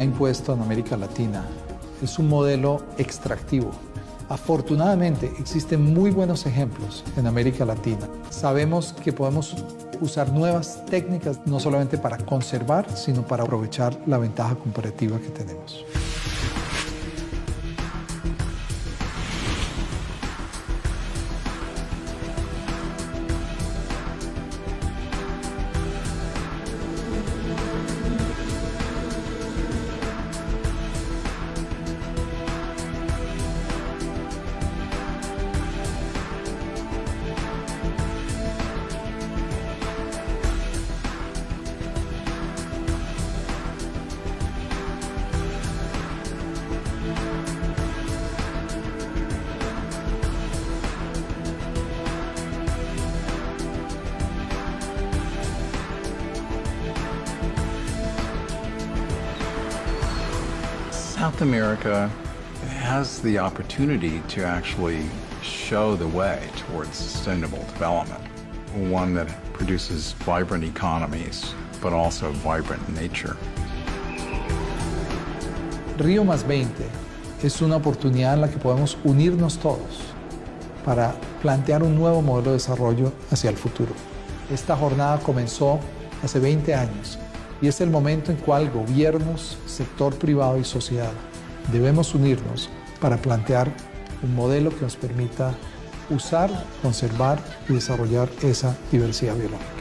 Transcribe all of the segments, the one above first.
Impuesto en América Latina es un modelo extractivo. Afortunadamente existen muy buenos ejemplos en América Latina. Sabemos que podemos usar nuevas técnicas no solamente para conservar, sino para aprovechar la ventaja comparativa que tenemos. South America has the opportunity to actually show the way towards sustainable development, one that produces vibrant economies, but also vibrant nature. Río +20 es una oportunidad en la que podemos unirnos todos para plantear un nuevo modelo de desarrollo hacia el futuro. Esta jornada comenzó hace 20 años y es el momento en cual gobiernos, sector privado y sociedad debemos unirnos para plantear un modelo que nos permita usar, conservar y desarrollar esa diversidad biológica.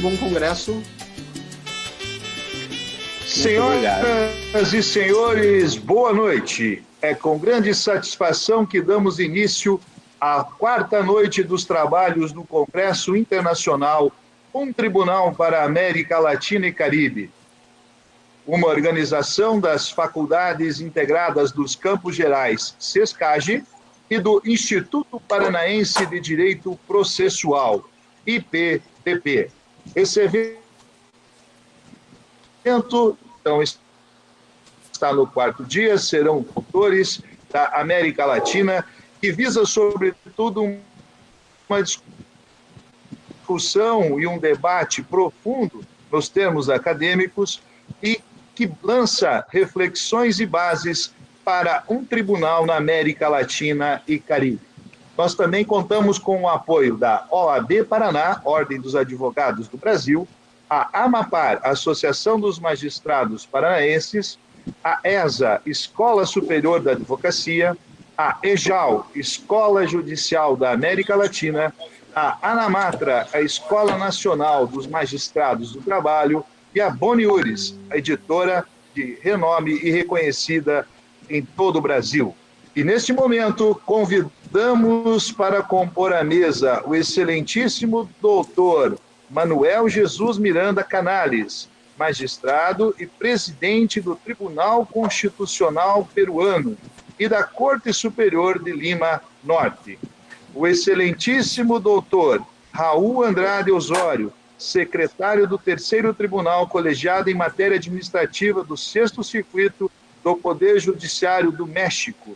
bom congresso. Senhoras e senhores, boa noite. É com grande satisfação que damos início à quarta noite dos trabalhos do Congresso Internacional Um Tribunal para a América Latina e Caribe, uma organização das Faculdades Integradas dos Campos Gerais, SESCAGE, e do Instituto Paranaense de Direito Processual, IPDP. Esse evento então, está no quarto dia, serão autores da América Latina, que visa, sobretudo, uma discussão e um debate profundo nos termos acadêmicos e que lança reflexões e bases para um tribunal na América Latina e Caribe. Nós também contamos com o apoio da OAB Paraná, Ordem dos Advogados do Brasil, a AMAPAR, Associação dos Magistrados Paranaenses, a ESA, Escola Superior da Advocacia, a EJAL, Escola Judicial da América Latina, a ANAMATRA, a Escola Nacional dos Magistrados do Trabalho, e a Boniures, a editora de renome e reconhecida em todo o Brasil. E neste momento convidamos para compor a mesa o excelentíssimo doutor Manuel Jesus Miranda Canales, magistrado e presidente do Tribunal Constitucional Peruano e da Corte Superior de Lima Norte. O excelentíssimo doutor Raul Andrade Osório, secretário do Terceiro Tribunal Colegiado em Matéria Administrativa do Sexto Circuito do Poder Judiciário do México.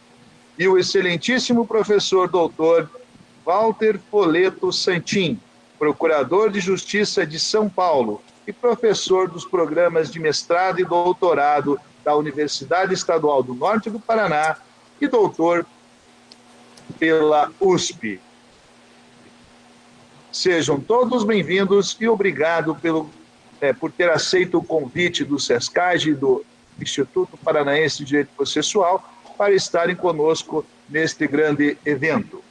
E o excelentíssimo professor doutor Walter Poleto Santin, procurador de Justiça de São Paulo e professor dos programas de mestrado e doutorado da Universidade Estadual do Norte do Paraná e doutor pela USP. Sejam todos bem-vindos e obrigado por ter aceito o convite do SESCAGE e do Instituto Paranaense de Direito Processual para estarem conosco neste grande evento.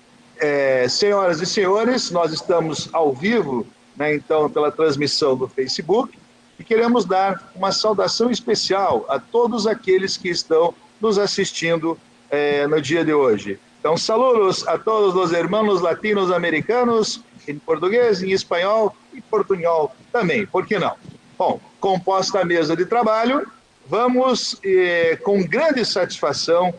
Senhoras e senhores, nós estamos ao vivo, então, pela transmissão do Facebook, e queremos dar uma saudação especial a todos aqueles que estão nos assistindo no dia de hoje. Então, saludos a todos os hermanos latinos-americanos, em português, em espanhol e portunhol também, por que não? Bom, composta a mesa de trabalho, vamos, com grande satisfação,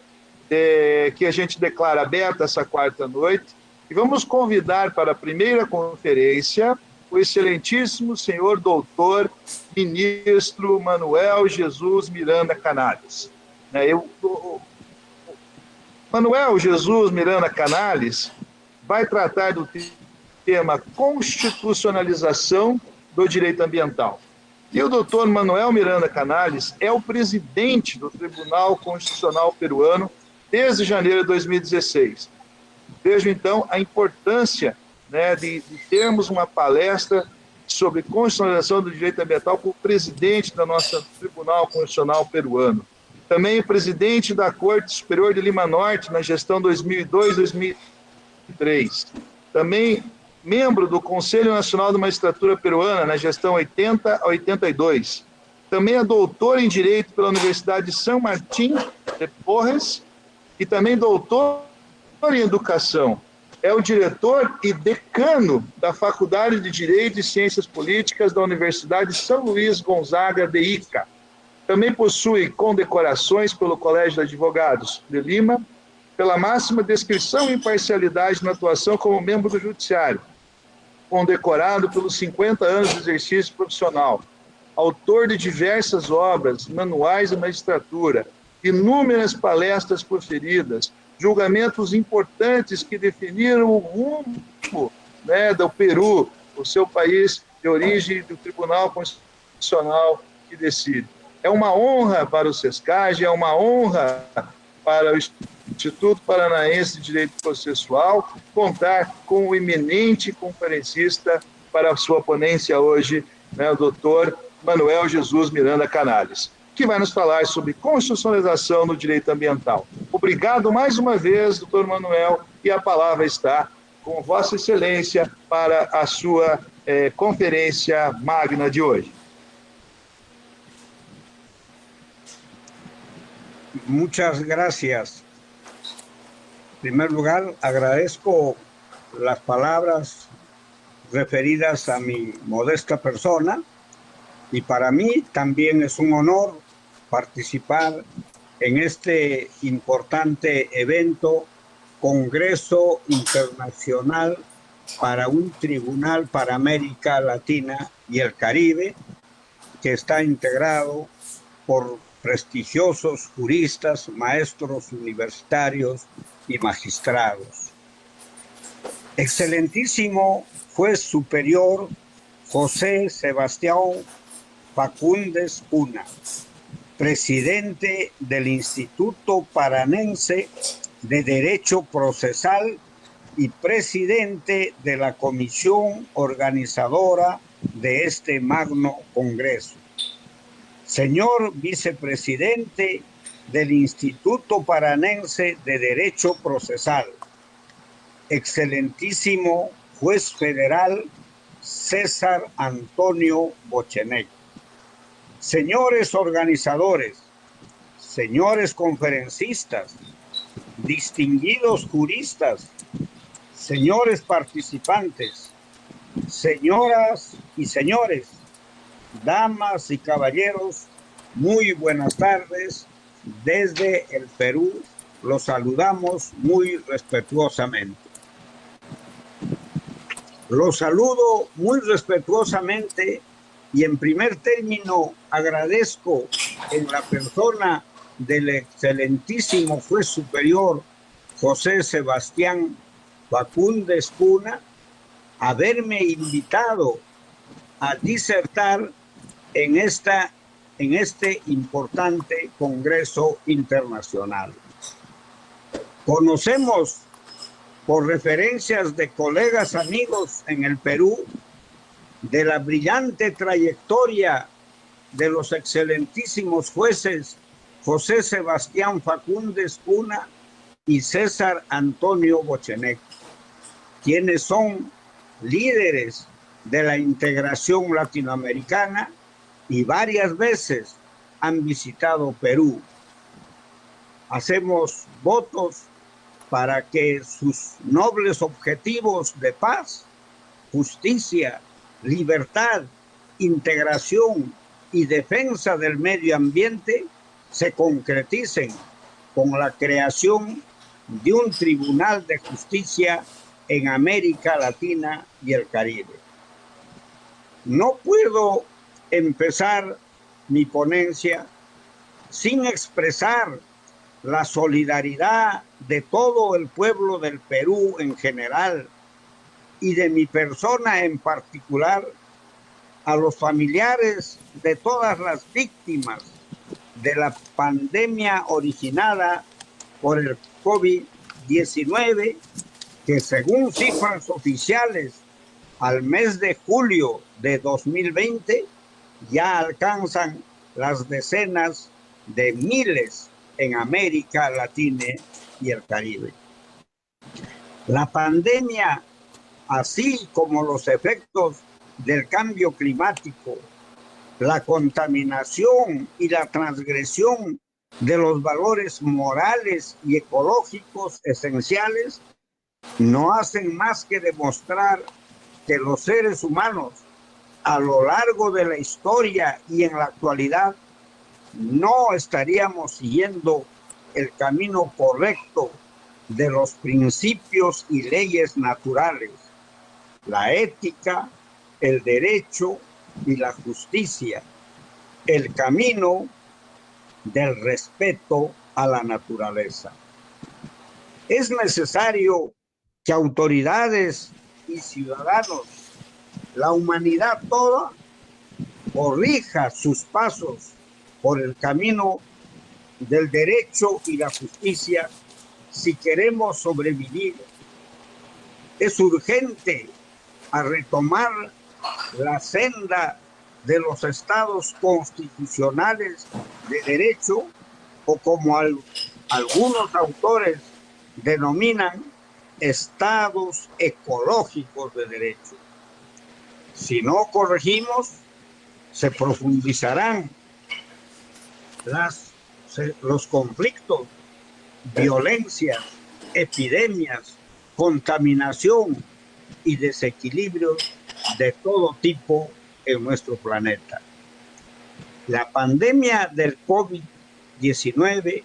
que a gente declara aberta essa quarta noite, e vamos convidar para a primeira conferência o excelentíssimo senhor doutor ministro Manuel Jesus Miranda Canales. Manuel Jesus Miranda Canales vai tratar do tema constitucionalização do direito ambiental. E o doutor Manuel Miranda Canales é o presidente do Tribunal Constitucional Peruano desde janeiro de 2016. Vejo, então, a importância de termos uma palestra sobre constitucionalização do direito ambiental com o presidente da nossa Tribunal Constitucional Peruano. Também o presidente da Corte Superior de Lima Norte na gestão 2002-2003. Também membro do Conselho Nacional da Magistratura Peruana na gestão 80 a 82. Também é doutor em Direito pela Universidade de São Martín de Porres e também doutor em Educação. É o diretor e decano da Faculdade de Direito e Ciências Políticas da Universidade São Luís Gonzaga de Ica. Também possui condecorações pelo Colégio de Advogados de Lima, pela máxima descrição e imparcialidade na atuação como membro do Judiciário, condecorado pelos 50 anos de exercício profissional, autor de diversas obras, manuais de magistratura, inúmeras palestras proferidas, julgamentos importantes que definiram o rumo do Peru, o seu país de origem do Tribunal Constitucional que decide. É uma honra para o SESCAGE, é uma honra para o Instituto Paranaense de Direito Processual contar com o eminente conferencista para a sua ponência hoje, o doutor Manuel Jesus Miranda Canales, que vai nos falar sobre constitucionalização no direito ambiental. Obrigado mais uma vez, doutor Manuel, e a palavra está com Vossa Excelência para a sua conferência magna de hoje. Muchas gracias. En primer lugar, agradezco las palabras referidas a mi modesta persona y para mí también es un honor participar en este importante evento, Congreso Internacional para un Tribunal para América Latina y el Caribe, que está integrado por prestigiosos juristas, maestros universitarios y magistrados. Excelentísimo Juez Superior José Sebastián Facúndez Cuna, presidente del Instituto Paranense de Derecho Procesal y presidente de la comisión organizadora de este magno congreso. Señor vicepresidente del Instituto Paranense de Derecho Procesal, excelentísimo juez federal César Antonio Bocheneg, señores organizadores, señores conferencistas, distinguidos juristas, señores participantes, señoras y señores, damas y caballeros, muy buenas tardes. Desde el Perú los saludamos muy respetuosamente. Los saludo muy respetuosamente y en primer término agradezco en la persona del excelentísimo juez superior José Sebastián Facúndez Cuna haberme invitado a disertar en este importante Congreso Internacional. Conocemos por referencias de colegas amigos en el Perú de la brillante trayectoria de los excelentísimos jueces José Sebastián Facúndez Cuna y César Antonio Bocheneg, quienes son líderes de la integración latinoamericana y varias veces han visitado Perú. Hacemos votos para que sus nobles objetivos de paz, justicia, libertad, integración y defensa del medio ambiente se concreticen con la creación de un Tribunal de Justicia en América Latina y el Caribe. No puedo empezar mi ponencia sin expresar la solidaridad de todo el pueblo del Perú en general y de mi persona en particular a los familiares de todas las víctimas de la pandemia originada por el COVID-19, que según cifras oficiales al mes de julio de 2020 ya alcanzan las decenas de miles en América Latina y el Caribe. La pandemia, así como los efectos del cambio climático, la contaminación y la transgresión de los valores morales y ecológicos esenciales, no hacen más que demostrar que los seres humanos a lo largo de la historia y en la actualidad no estaríamos siguiendo el camino correcto de los principios y leyes naturales, la ética, el derecho y la justicia, el camino del respeto a la naturaleza. Es necesario que autoridades y ciudadanos, la humanidad toda, corrija sus pasos por el camino del derecho y la justicia si queremos sobrevivir. Es urgente a retomar la senda de los estados constitucionales de derecho, o como algunos autores denominan, estados ecológicos de derecho. Si no corregimos, se profundizarán los conflictos, violencias, epidemias, contaminación y desequilibrios de todo tipo en nuestro planeta. La pandemia del COVID-19,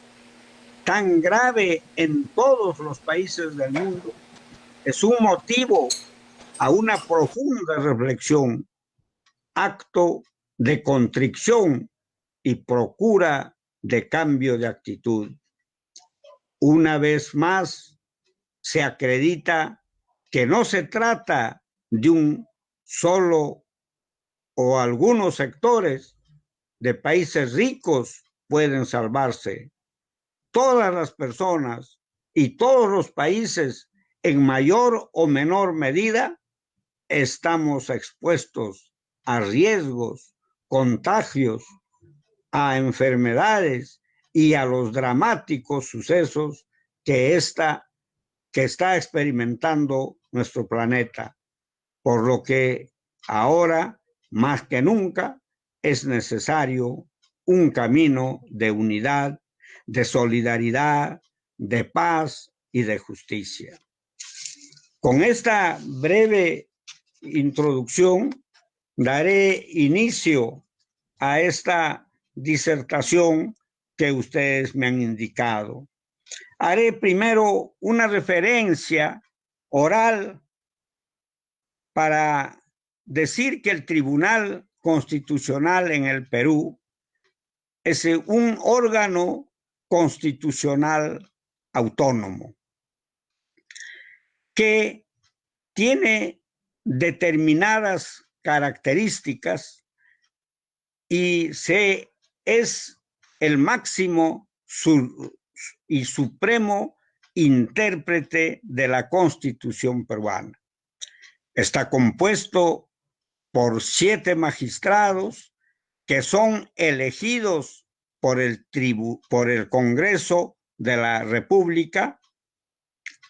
tan grave en todos los países del mundo, es un motivo a una profunda reflexión, acto de contrición y procura de cambio de actitud. Una vez más, se acredita que no se trata de un solo o algunos sectores de países ricos pueden salvarse. Todas las personas y todos los países, en mayor o menor medida, estamos expuestos a riesgos, contagios, a enfermedades y a los dramáticos sucesos que está experimentando nuestro planeta, por lo que ahora, más que nunca, es necesario un camino de unidad, de solidaridad, de paz y de justicia. Con esta breve introducción, daré inicio a esta disertación que ustedes me han indicado. Haré primero una referencia oral para decir que el Tribunal Constitucional en el Perú es un órgano constitucional autónomo que tiene determinadas características y es el máximo y supremo intérprete de la Constitución peruana. Está compuesto por 7 magistrados que son elegidos por el Congreso de la República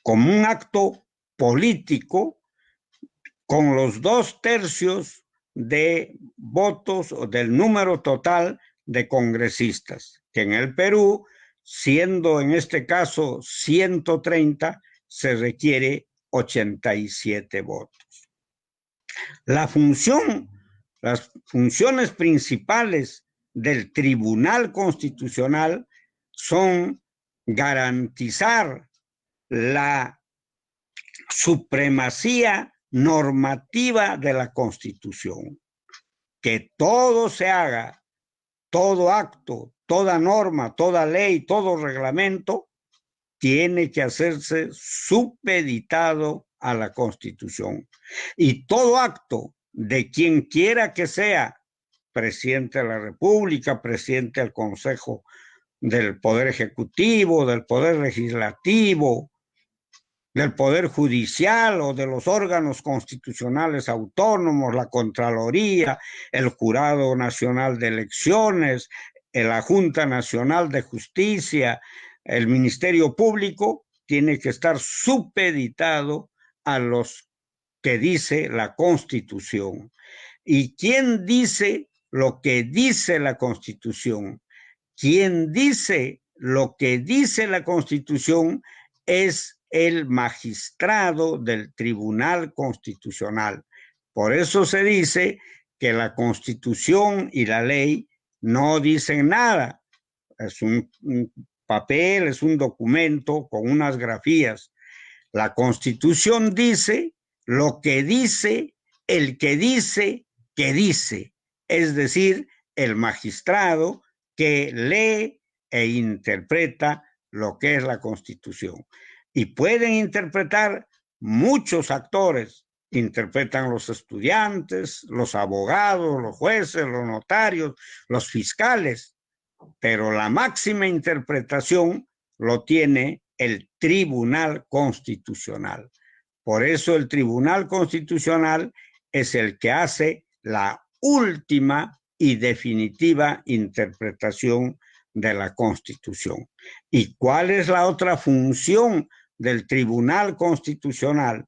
como un acto político con los 2/3 de votos o del número total de congresistas, que en el Perú, siendo en este caso 130, se requiere 87 votos. Las funciones principales del Tribunal Constitucional son garantizar la supremacía normativa de la Constitución, que todo se haga, todo acto, toda norma, toda ley, todo reglamento tiene que hacerse supeditado a la Constitución. Y todo acto de quien quiera que sea, presidente de la República, presidente del Consejo del Poder Ejecutivo, del Poder Legislativo, del Poder Judicial o de los órganos constitucionales autónomos, la Contraloría, el Jurado Nacional de Elecciones, la Junta Nacional de Justicia, el Ministerio Público, tiene que estar supeditado a los que dice la Constitución. ¿Y quién dice lo que dice la Constitución? Quien dice lo que dice la Constitución es el magistrado del Tribunal Constitucional. Por eso se dice que la Constitución y la ley no dicen nada. Es un papel, es un documento con unas grafías. La Constitución dice lo que dice el que dice que dice, es decir, el magistrado que lee e interpreta lo que es la Constitución. Y pueden interpretar muchos actores, interpretan los estudiantes, los abogados, los jueces, los notarios, los fiscales, pero la máxima interpretación lo tiene el Tribunal Constitucional. Por eso el Tribunal Constitucional es el que hace la última y definitiva interpretación de la Constitución. ¿Y cuál es la otra función del Tribunal Constitucional?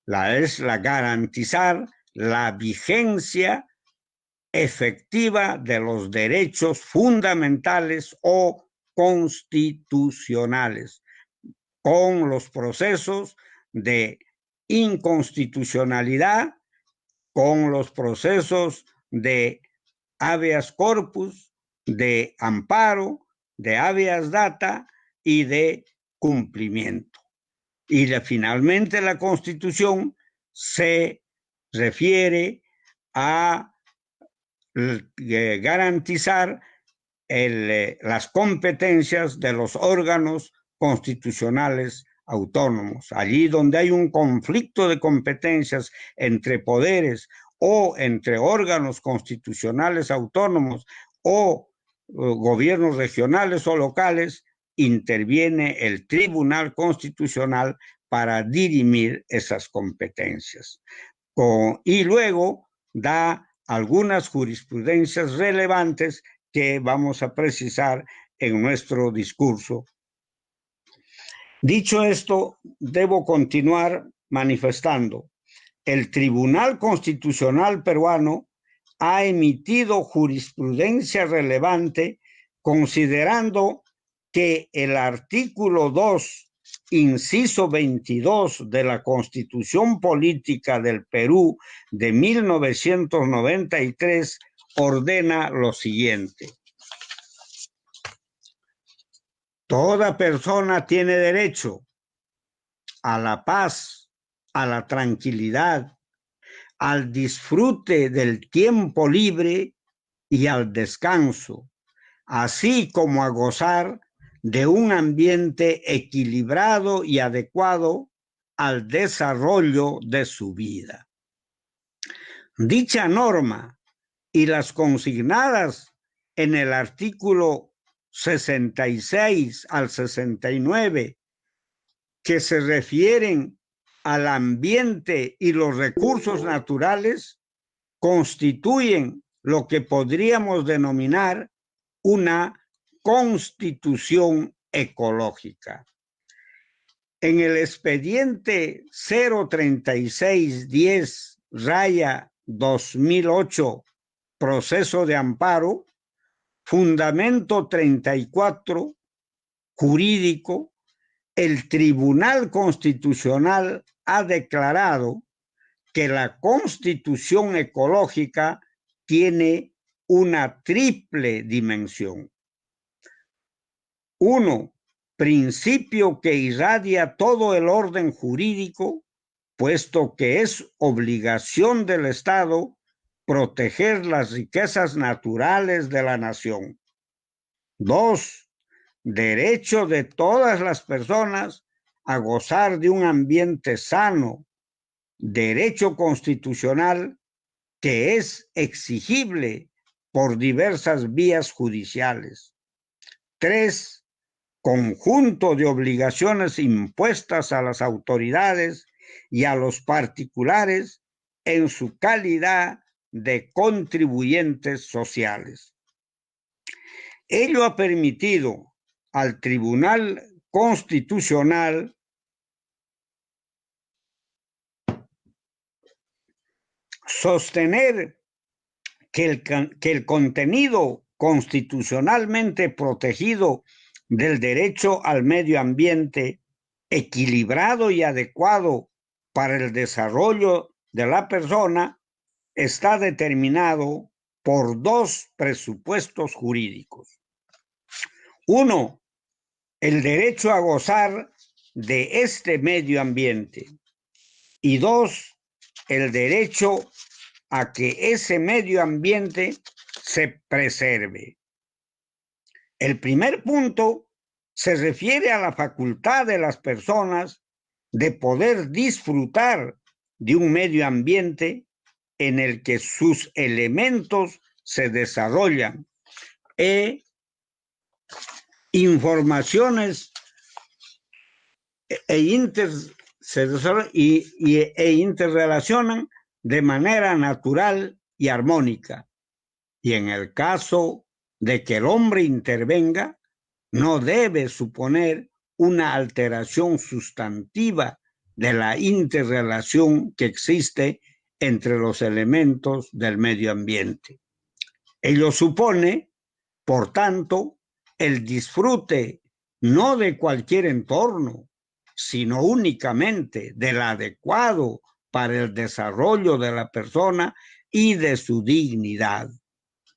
Es la garantizar la vigencia efectiva de los derechos fundamentales o constitucionales, con los procesos de inconstitucionalidad, con los procesos de habeas corpus, de amparo, de habeas data y de cumplimiento. Y finalmente la Constitución se refiere a garantizar las competencias de los órganos constitucionales autónomos. Allí donde hay un conflicto de competencias entre poderes o entre órganos constitucionales autónomos o gobiernos regionales o locales, interviene el Tribunal Constitucional para dirimir esas competencias. Y luego da algunas jurisprudencias relevantes que vamos a precisar en nuestro discurso. Dicho esto, debo continuar manifestando. El Tribunal Constitucional peruano ha emitido jurisprudencia relevante considerando que el artículo 2, inciso 22 de la Constitución Política del Perú de 1993 ordena lo siguiente. Toda persona tiene derecho a la paz, a la tranquilidad, al disfrute del tiempo libre y al descanso, así como a gozar de un ambiente equilibrado y adecuado al desarrollo de su vida. Dicha norma y las consignadas en el artículo 66 al 69, que se refieren al ambiente y los recursos naturales, constituyen lo que podríamos denominar una constitución ecológica. En el expediente 03610-2008, proceso de amparo, fundamento 34, jurídico, el Tribunal Constitucional ha declarado que la Constitución ecológica tiene una triple dimensión. 1, principio que irradia todo el orden jurídico, puesto que es obligación del Estado proteger las riquezas naturales de la nación. 2, derecho de todas las personas a gozar de un ambiente sano, derecho constitucional que es exigible por diversas vías judiciales. 3, conjunto de obligaciones impuestas a las autoridades y a los particulares en su calidad de contribuyentes sociales. Ello ha permitido al Tribunal Constitucional sostener que el contenido constitucionalmente protegido del derecho al medio ambiente equilibrado y adecuado para el desarrollo de la persona está determinado por 2 presupuestos jurídicos. 1, el derecho a gozar de este medio ambiente. Y 2, el derecho a que ese medio ambiente se preserve. El primer punto se refiere a la facultad de las personas de poder disfrutar de un medio ambiente en el que sus elementos se desarrollan informaciones interrelacionan de manera natural y armónica. Y en el caso de que el hombre intervenga, no debe suponer una alteración sustantiva de la interrelación que existe entre los elementos del medio ambiente. Ello supone, por tanto, el disfrute no de cualquier entorno, sino únicamente del adecuado para el desarrollo de la persona y de su dignidad,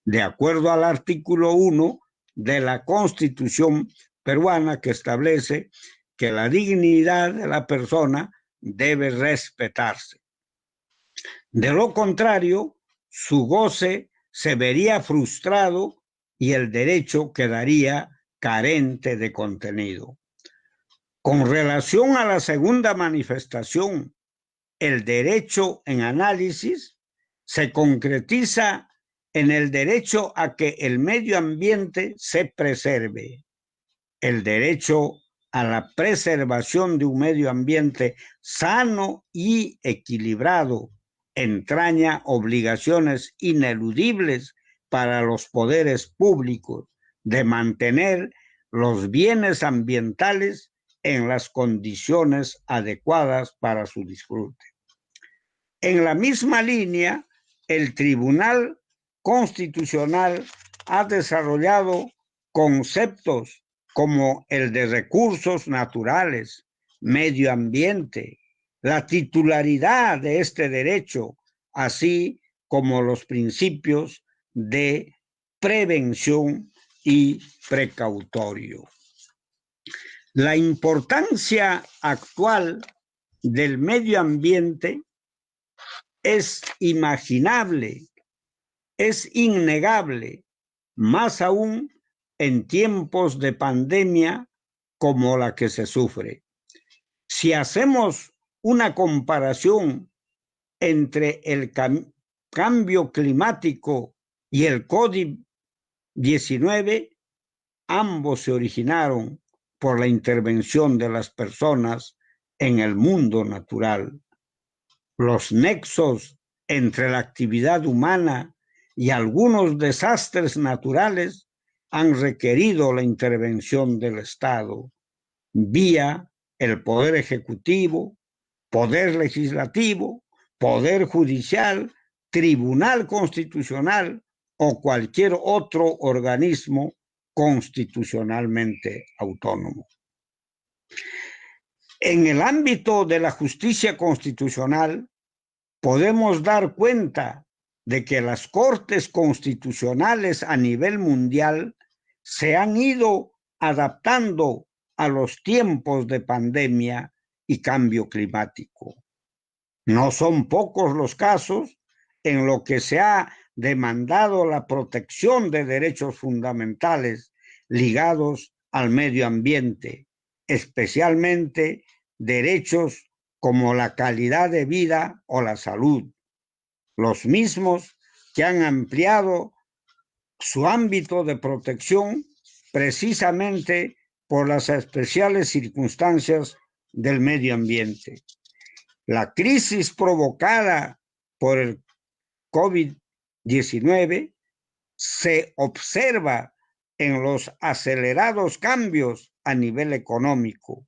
de acuerdo al artículo 1 de la Constitución peruana, que establece que la dignidad de la persona debe respetarse. De lo contrario, su goce se vería frustrado y el derecho quedaría carente de contenido. Con relación a la segunda manifestación, el derecho en análisis se concretiza en el derecho a que el medio ambiente se preserve. El derecho a la preservación de un medio ambiente sano y equilibrado entraña obligaciones ineludibles para los poderes públicos de mantener los bienes ambientales en las condiciones adecuadas para su disfrute. En la misma línea, el Tribunal Constitucional ha desarrollado conceptos como el de recursos naturales, medio ambiente, la titularidad de este derecho, así como los principios de prevención y precautorio. La importancia actual del medio ambiente es imaginable, es innegable, más aún en tiempos de pandemia como la que se sufre. Si hacemos una comparación entre el cambio climático y el COVID-19, ambos se originaron por la intervención de las personas en el mundo natural. Los nexos entre la actividad humana y algunos desastres naturales han requerido la intervención del Estado vía el Poder Ejecutivo, Poder Legislativo, Poder Judicial, Tribunal Constitucional o cualquier otro organismo constitucionalmente autónomo. En el ámbito de la justicia constitucional, podemos dar cuenta de que las cortes constitucionales a nivel mundial se han ido adaptando a los tiempos de pandemia y cambio climático. No son pocos los casos en los que se ha demandado la protección de derechos fundamentales ligados al medio ambiente, especialmente derechos como la calidad de vida o la salud, los mismos que han ampliado su ámbito de protección precisamente por las especiales circunstancias del medio ambiente. La crisis provocada por el COVID-19 se observa en los acelerados cambios a nivel económico,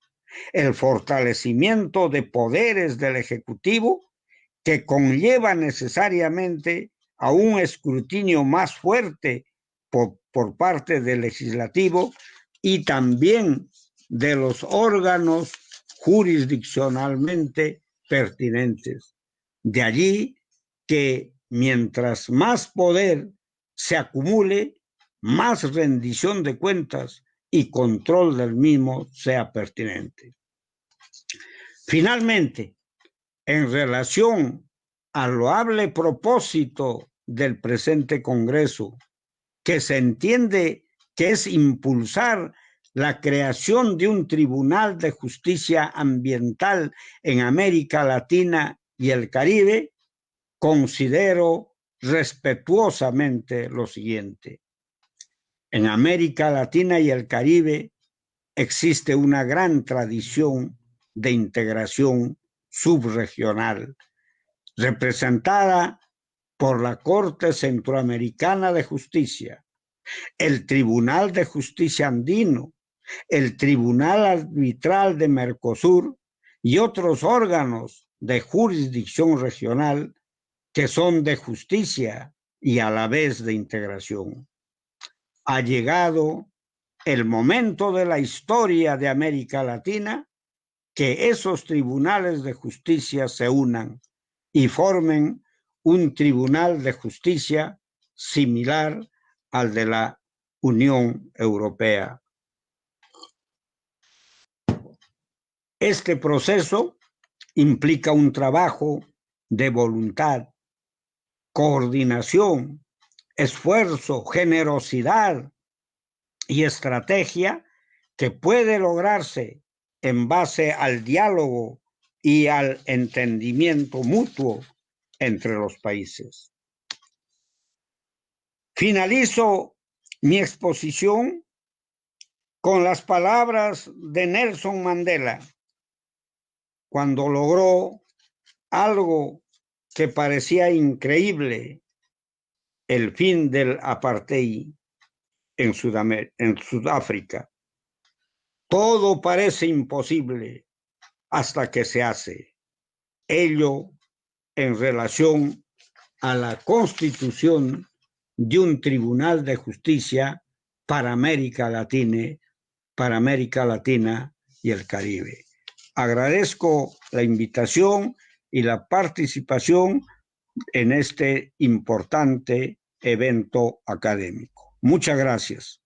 el fortalecimiento de poderes del Ejecutivo que conlleva necesariamente a un escrutinio más fuerte por parte del Legislativo y también de los órganos jurisdiccionalmente pertinentes. De allí que mientras más poder se acumule, más rendición de cuentas y control del mismo sea pertinente. Finalmente, en relación al loable propósito del presente Congreso, que se entiende que es impulsar la creación de un Tribunal de Justicia Ambiental en América Latina y el Caribe, considero respetuosamente lo siguiente. En América Latina y el Caribe existe una gran tradición de integración subregional, representada por la Corte Centroamericana de Justicia, el Tribunal de Justicia Andino, el Tribunal Arbitral de Mercosur y otros órganos de jurisdicción regional que son de justicia y a la vez de integración. Ha llegado el momento de la historia de América Latina que esos tribunales de justicia se unan y formen un tribunal de justicia similar al de la Unión Europea. Este proceso implica un trabajo de voluntad, coordinación, esfuerzo, generosidad y estrategia que puede lograrse en base al diálogo y al entendimiento mutuo entre los países. Finalizo mi exposición con las palabras de Nelson Mandela, cuando logró algo que parecía increíble, el fin del apartheid en Sudáfrica. Todo parece imposible hasta que se hace. Ello en relación a la constitución de un tribunal de justicia para América Latina y el Caribe. Agradezco la invitación y la participación en este importante evento académico. Muchas gracias.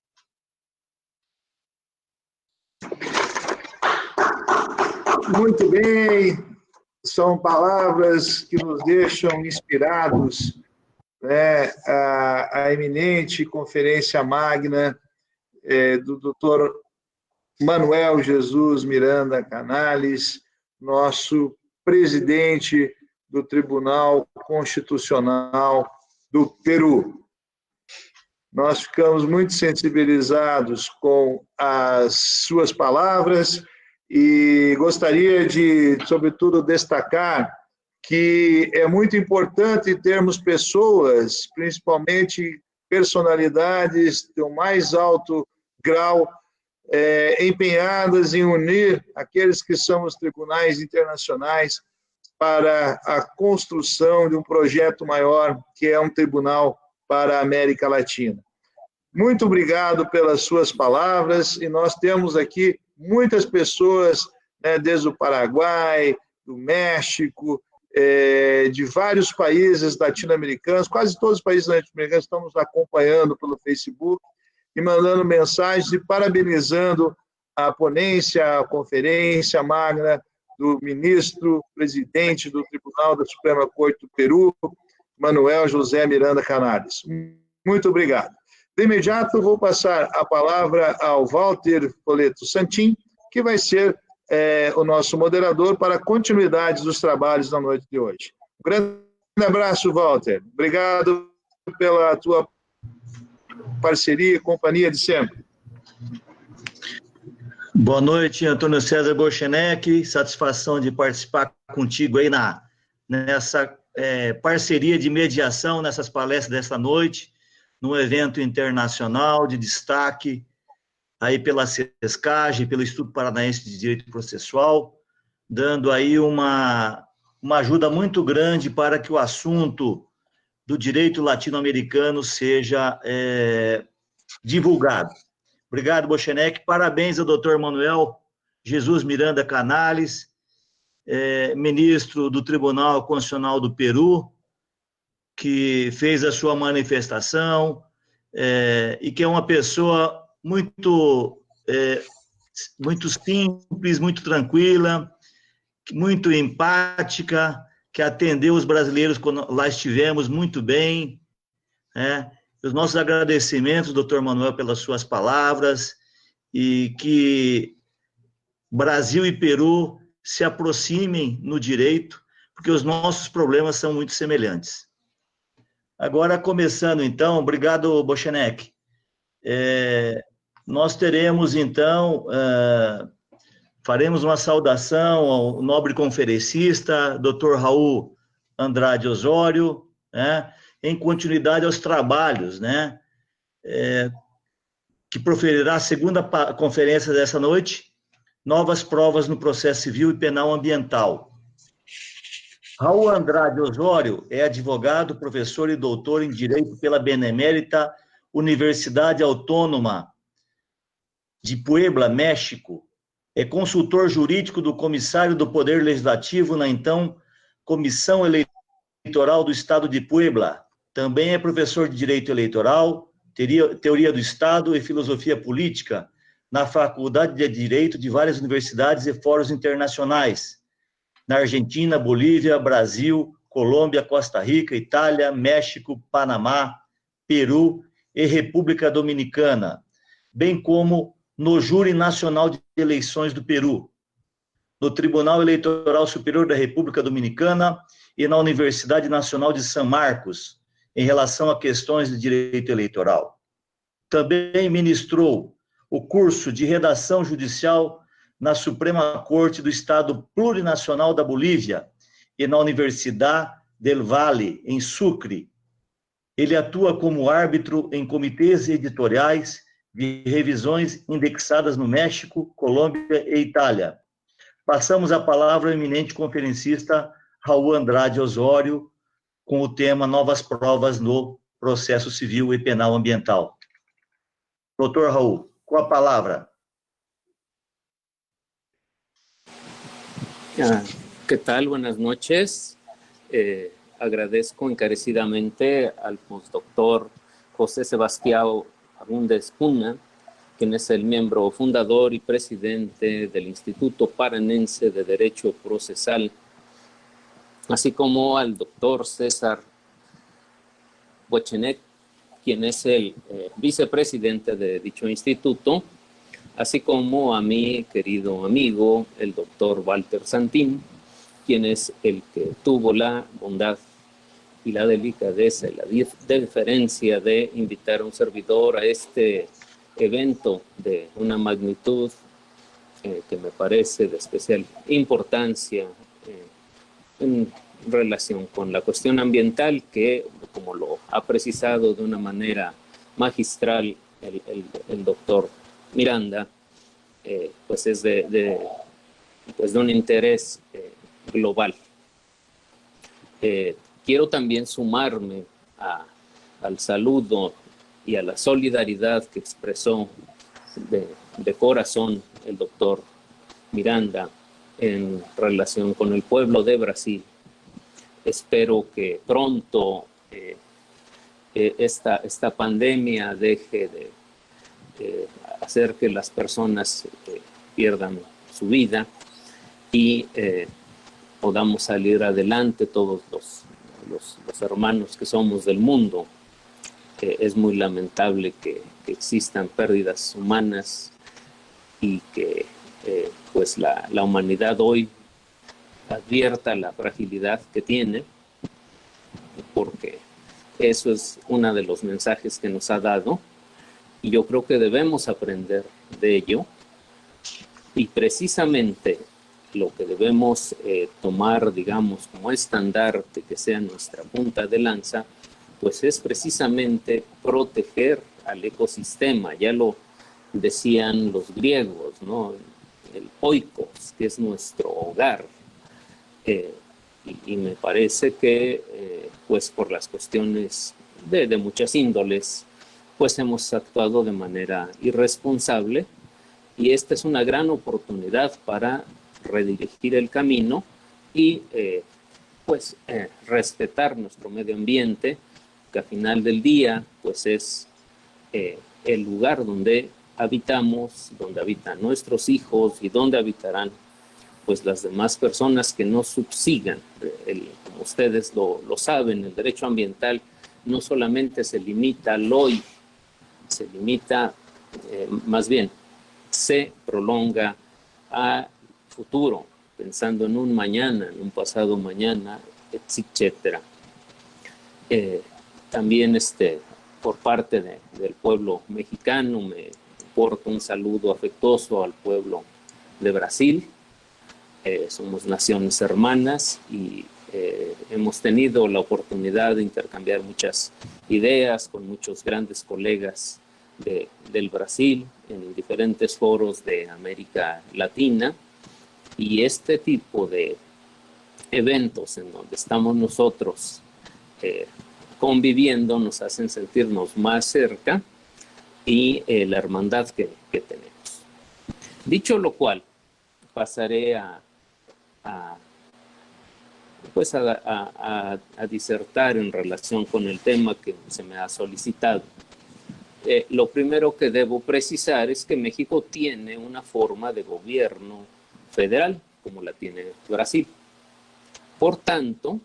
Muito bem, são palavras que nos deixam inspirados, né? A eminente conferência magna do Dr. Manuel Jesus Miranda Canales, nosso presidente do Tribunal Constitucional do Peru. Nós ficamos muito sensibilizados com as suas palavras e gostaria de, sobretudo, destacar que é muito importante termos pessoas, principalmente personalidades do mais alto grau, empenhadas em unir aqueles que são os tribunais internacionais para a construção de um projeto maior, que é um tribunal para a América Latina. Muito obrigado pelas suas palavras, e nós temos aqui muitas pessoas, né, desde o Paraguai, do México, de vários países latino-americanos, quase todos os países latino-americanos estão nos acompanhando pelo Facebook e mandando mensagens e parabenizando a ponência, a conferência magna do ministro, presidente do Tribunal da Suprema Corte do Peru, Manuel José Miranda Canales. Muito obrigado. De imediato, vou passar a palavra ao Walter Poleto Santin, que vai ser o nosso moderador para a continuidade dos trabalhos da noite de hoje. Um grande abraço, Walter. Obrigado pela tua parceria e companhia de sempre. Boa noite, Antônio César Bochenek. Satisfação de participar contigo aí nessa parceria de mediação, nessas palestras desta noite, num evento internacional de destaque aí pela SESCAGE, pelo Instituto Paranaense de Direito Processual, dando aí uma ajuda muito grande para que o assunto do direito latino-americano seja divulgado. Obrigado, Bochenek. Parabéns ao doutor Manuel Jesus Miranda Canales, ministro do Tribunal Constitucional do Peru, que fez a sua manifestação e que é uma pessoa muito simples, muito tranquila, muito empática, que atendeu os brasileiros quando lá estivemos muito bem, Os nossos agradecimentos, doutor Manuel, pelas suas palavras, e que Brasil e Peru se aproximem no direito, porque os nossos problemas são muito semelhantes. Agora, começando, então, obrigado, Bochenek. Nós teremos, então, faremos uma saudação ao nobre conferencista, doutor Raul Andrade Osório, em continuidade aos trabalhos, que proferirá a segunda conferência dessa noite, Novas Provas no Processo Civil e Penal Ambiental. Raul Andrade Osório é advogado, professor e doutor em Direito pela Benemérita Universidade Autônoma de Puebla, México. É consultor jurídico do comissário do Poder Legislativo na então Comissão Eleitoral do Estado de Puebla. Também é professor de Direito Eleitoral, Teoria do Estado e Filosofia Política na Faculdade de Direito de várias universidades e fóruns internacionais, na Argentina, Bolívia, Brasil, Colômbia, Costa Rica, Itália, México, Panamá, Peru e República Dominicana, bem como no Júri Nacional de Eleições do Peru, no Tribunal Eleitoral Superior da República Dominicana e na Universidade Nacional de São Marcos, em relação a questões de direito eleitoral. Também ministrou o curso de Redação Judicial na Suprema Corte do Estado Plurinacional da Bolívia e na Universidade del Valle, em Sucre. Ele atua como árbitro em comitês editoriais de revisões indexadas no México, Colômbia e Itália. Passamos a palavra ao eminente conferencista Raul Andrade Osório, com o tema Novas Provas no Processo Civil e Penal Ambiental. Doutor Raul, com a palavra. ¿Qué tal? Buenas noches. Agradezco encarecidamente al postdoctor José Sebastião Agúndez Cunha, quien es el miembro fundador y presidente del Instituto Paranense de Derecho Procesal, así como al doctor César Bochenek, quien es el vicepresidente de dicho instituto, así como a mi querido amigo, el doctor Walter Santín, quien es el que tuvo la bondad y la delicadeza y la deferencia de invitar a un servidor a este evento de una magnitud que me parece de especial importancia en relación con la cuestión ambiental, que, como lo ha precisado de una manera magistral el doctor Miranda, pues es de un interés global. Quiero también sumarme al saludo y a la solidaridad que expresó de corazón el doctor Miranda en relación con el pueblo de Brasil. Espero que pronto esta pandemia deje de hacer que las personas pierdan su vida y podamos salir adelante todos los hermanos que somos del mundo. Es muy lamentable que existan pérdidas humanas y que pues la humanidad hoy advierta la fragilidad que tiene, porque eso es uno de los mensajes que nos ha dado y yo creo que debemos aprender de ello, y precisamente lo que debemos tomar, digamos, como estandarte, que sea nuestra punta de lanza, pues es precisamente proteger al ecosistema. Ya lo decían los griegos, ¿no? El oikos, que es nuestro hogar. Y me parece que, pues por las cuestiones de muchas índoles, pues hemos actuado de manera irresponsable, y esta es una gran oportunidad para redirigir el camino y respetar nuestro medio ambiente, que al final del día pues es el lugar donde habitamos, donde habitan nuestros hijos y donde habitarán pues las demás personas que nos subsigan. Como ustedes lo saben, el derecho ambiental no solamente se limita al hoy, se limita, más bien, se prolonga a futuro, pensando en un mañana, en un pasado mañana, etc. También por parte del pueblo mexicano me porto un saludo afectuoso al pueblo de Brasil. Somos naciones hermanas y hemos tenido la oportunidad de intercambiar muchas ideas con muchos grandes colegas del Brasil en diferentes foros de América Latina, y este tipo de eventos en donde estamos nosotros conviviendo nos hacen sentirnos más cerca y la hermandad que tenemos. Dicho lo cual, pasaré a disertar en relación con el tema que se me ha solicitado. Lo primero que debo precisar es que México tiene una forma de gobierno federal, como la tiene Brasil. Por tanto,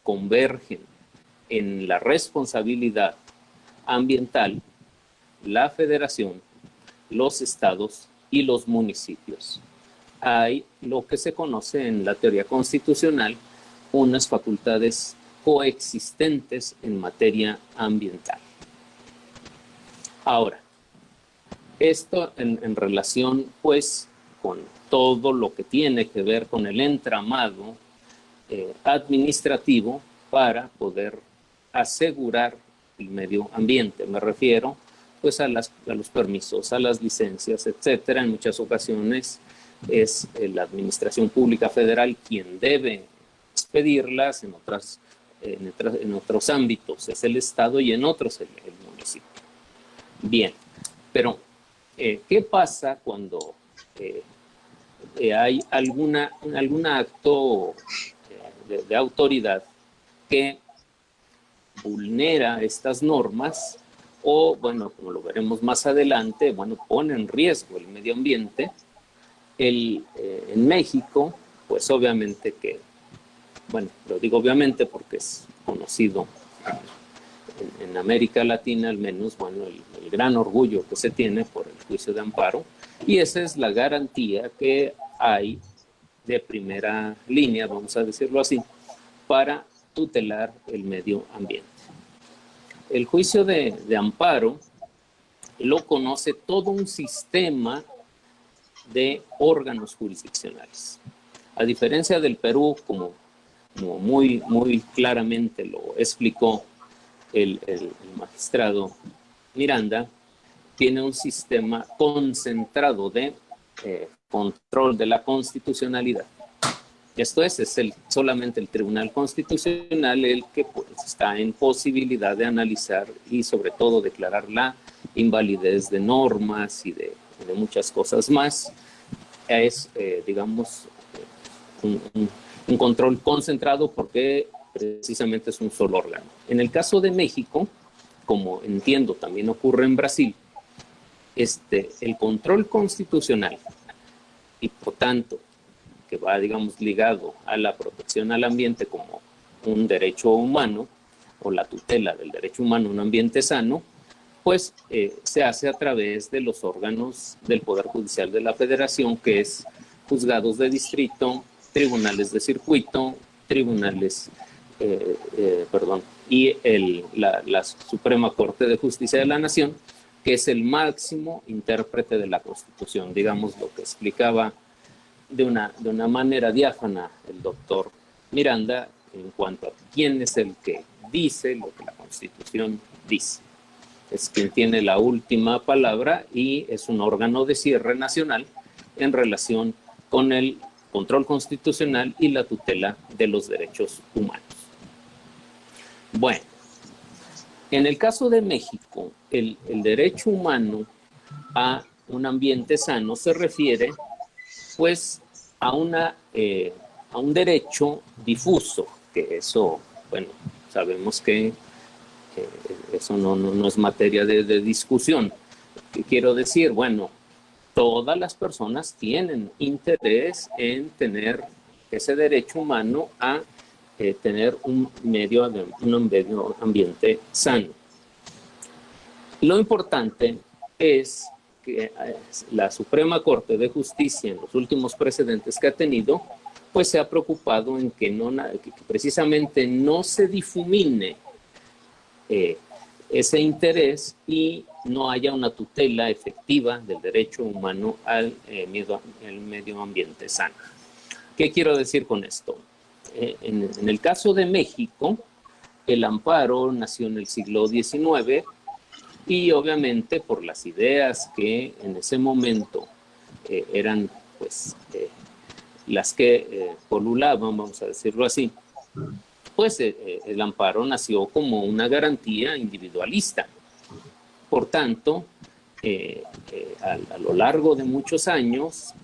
convergen en la responsabilidad ambiental la federación, los estados y los municipios. Hay lo que se conoce en la teoría constitucional unas facultades coexistentes en materia ambiental. Ahora, esto en relación pues con todo lo que tiene que ver con el entramado administrativo para poder asegurar el medio ambiente. Me refiero pues a los permisos, a las licencias, etcétera. En muchas ocasiones es la Administración Pública Federal quien debe expedirlas, en otros ámbitos es el Estado y en otros el municipio. Bien, pero ¿qué pasa cuando hay algún acto de autoridad que vulnera estas normas o, bueno, como lo veremos más adelante, bueno, pone en riesgo el medio ambiente? En México, pues obviamente que, bueno, lo digo obviamente porque es conocido en América Latina, al menos, bueno, el gran orgullo que se tiene por el juicio de amparo, y esa es la garantía que hay de primera línea, vamos a decirlo así, para tutelar el medio ambiente. El juicio de amparo lo conoce todo un sistema de órganos jurisdiccionales. A diferencia del Perú, como muy claramente lo explicó el magistrado Miranda, tiene un sistema concentrado de control de la constitucionalidad. Esto es solamente el Tribunal Constitucional el que pues, está en posibilidad de analizar y sobre todo declarar la invalidez de normas y de muchas cosas más. Es, digamos, un control concentrado porque precisamente es un solo órgano. En el caso de México, como entiendo también ocurre en Brasil, el control constitucional y por tanto que va, digamos, ligado a la protección al ambiente como un derecho humano o la tutela del derecho humano a un ambiente sano, pues se hace a través de los órganos del Poder Judicial de la Federación, que es juzgados de distrito, tribunales de circuito, tribunales, y la Suprema Corte de Justicia de la Nación, que es el máximo intérprete de la Constitución, digamos lo que explicaba de una manera diáfana el doctor Miranda en cuanto a quién es el que dice lo que la Constitución dice. Es quien tiene la última palabra y es un órgano de cierre nacional en relación con el control constitucional y la tutela de los derechos humanos. Bueno, en el caso de México, el derecho humano a un ambiente sano se refiere pues a un derecho difuso, que eso, bueno, sabemos que eso no es materia de discusión. ¿Qué quiero decir? Bueno, todas las personas tienen interés en tener ese derecho humano a tener un medio ambiente sano. Lo importante es que la Suprema Corte de Justicia en los últimos precedentes que ha tenido, pues se ha preocupado en que precisamente no se difumine ese interés y no haya una tutela efectiva del derecho humano al medio ambiente sano. ¿Qué quiero decir con esto? En el caso de México, el amparo nació en el siglo XIX y obviamente por las ideas que en ese momento eran pues las que polulaban, vamos a decirlo así, pues el amparo nació como una garantía individualista. Por tanto, a lo largo de muchos años,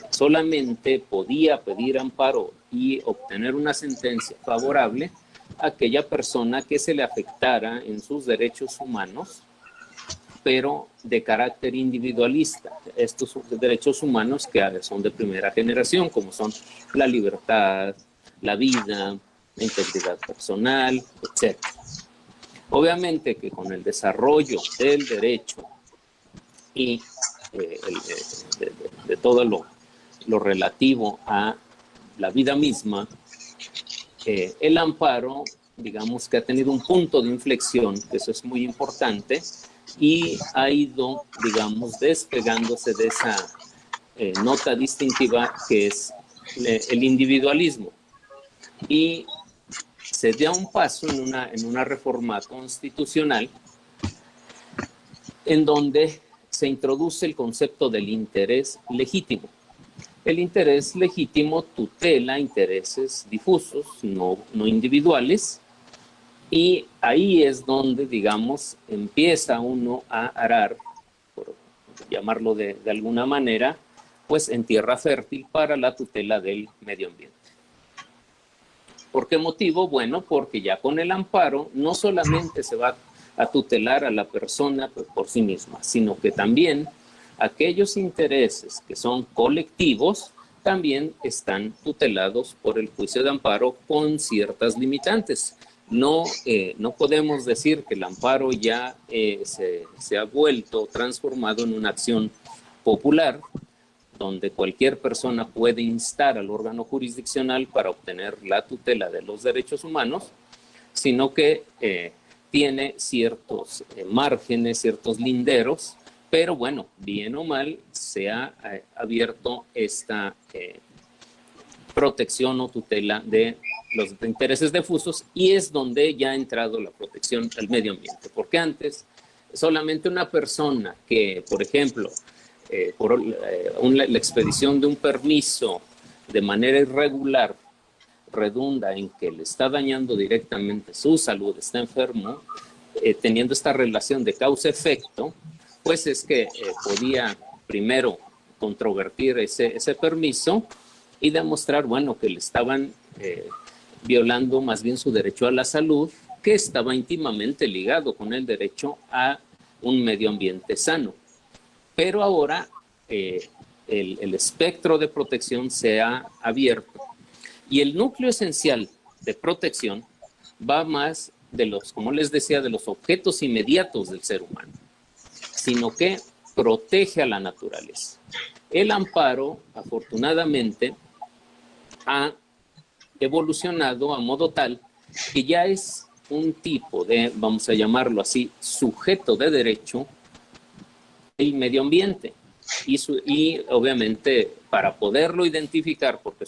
solamente podía pedir amparo y obtener una sentencia favorable a aquella persona que se le afectara en sus derechos humanos, pero de carácter individualista. Estos derechos humanos que son de primera generación, como son la libertad, la vida, la integridad personal, etc. Obviamente que con el desarrollo del derecho y de todo lo relativo a la vida misma, el amparo, digamos que ha tenido un punto de inflexión, que eso es muy importante, y ha ido, digamos, despegándose de esa nota distintiva que es el individualismo. Y se da un paso en una reforma constitucional en donde se introduce el concepto del interés legítimo. El interés legítimo tutela intereses difusos, no individuales, y ahí es donde, digamos, empieza uno a arar, por llamarlo de alguna manera, pues en tierra fértil para la tutela del medio ambiente. ¿Por qué motivo? Bueno, porque ya con el amparo no solamente se va a tutelar a la persona por sí misma, sino que también aquellos intereses que son colectivos también están tutelados por el juicio de amparo con ciertas limitantes. No podemos decir que el amparo ya se ha vuelto transformado en una acción popular, donde cualquier persona puede instar al órgano jurisdiccional para obtener la tutela de los derechos humanos, sino que tiene ciertos márgenes, ciertos linderos, pero bueno, bien o mal, se ha abierto esta protección o tutela de los intereses difusos, y es donde ya ha entrado la protección al medio ambiente, porque antes solamente una persona que, por ejemplo, por la expedición de un permiso de manera irregular redunda en que le está dañando directamente su salud, está enfermo, teniendo esta relación de causa-efecto, pues es que podía primero controvertir ese permiso y demostrar, bueno, que le estaban violando más bien su derecho a la salud, que estaba íntimamente ligado con el derecho a un medio ambiente sano. Pero ahora el espectro de protección se ha abierto y el núcleo esencial de protección va más de los, como les decía, de los objetos inmediatos del ser humano, sino que protege a la naturaleza. El amparo, afortunadamente, ha evolucionado a modo tal que ya es un tipo de, vamos a llamarlo así, sujeto de derecho el medio ambiente. Y obviamente para poderlo identificar, porque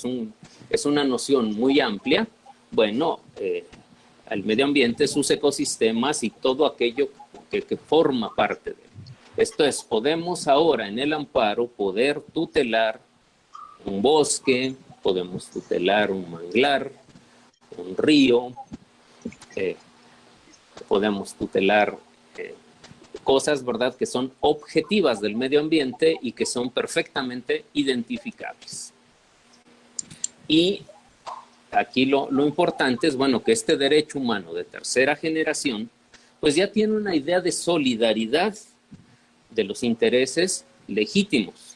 es una noción muy amplia, bueno, el medio ambiente, sus ecosistemas y todo aquello que forma parte de él. Esto es, podemos ahora en el amparo poder tutelar un bosque, podemos tutelar un manglar, un río, podemos tutelar cosas, ¿verdad?, que son objetivas del medio ambiente y que son perfectamente identificables. Y aquí lo importante es, bueno, que este derecho humano de tercera generación, pues ya tiene una idea de solidaridad de los intereses legítimos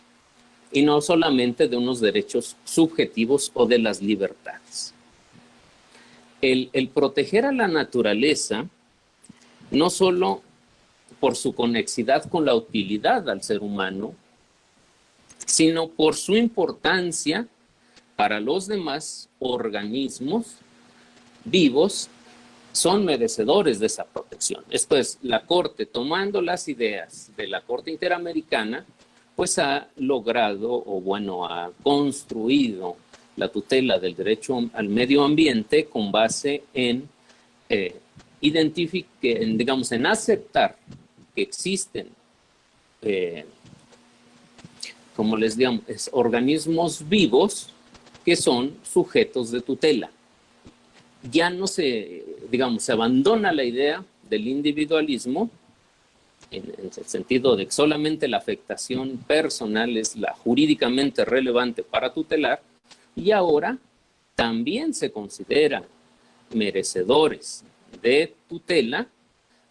y no solamente de unos derechos subjetivos o de las libertades. El proteger a la naturaleza, no solo por su conexidad con la utilidad al ser humano, sino por su importancia para los demás organismos vivos, son merecedores de esa protección. Esto es, la Corte, tomando las ideas de la Corte Interamericana, pues ha logrado, o bueno, ha construido la tutela del derecho al medio ambiente con base en digamos, en aceptar que existen como les digamos, es organismos vivos que son sujetos de tutela. Ya no se, digamos, se abandona la idea del individualismo en el sentido de que solamente la afectación personal es la jurídicamente relevante para tutelar, y ahora también se considera merecedores de tutela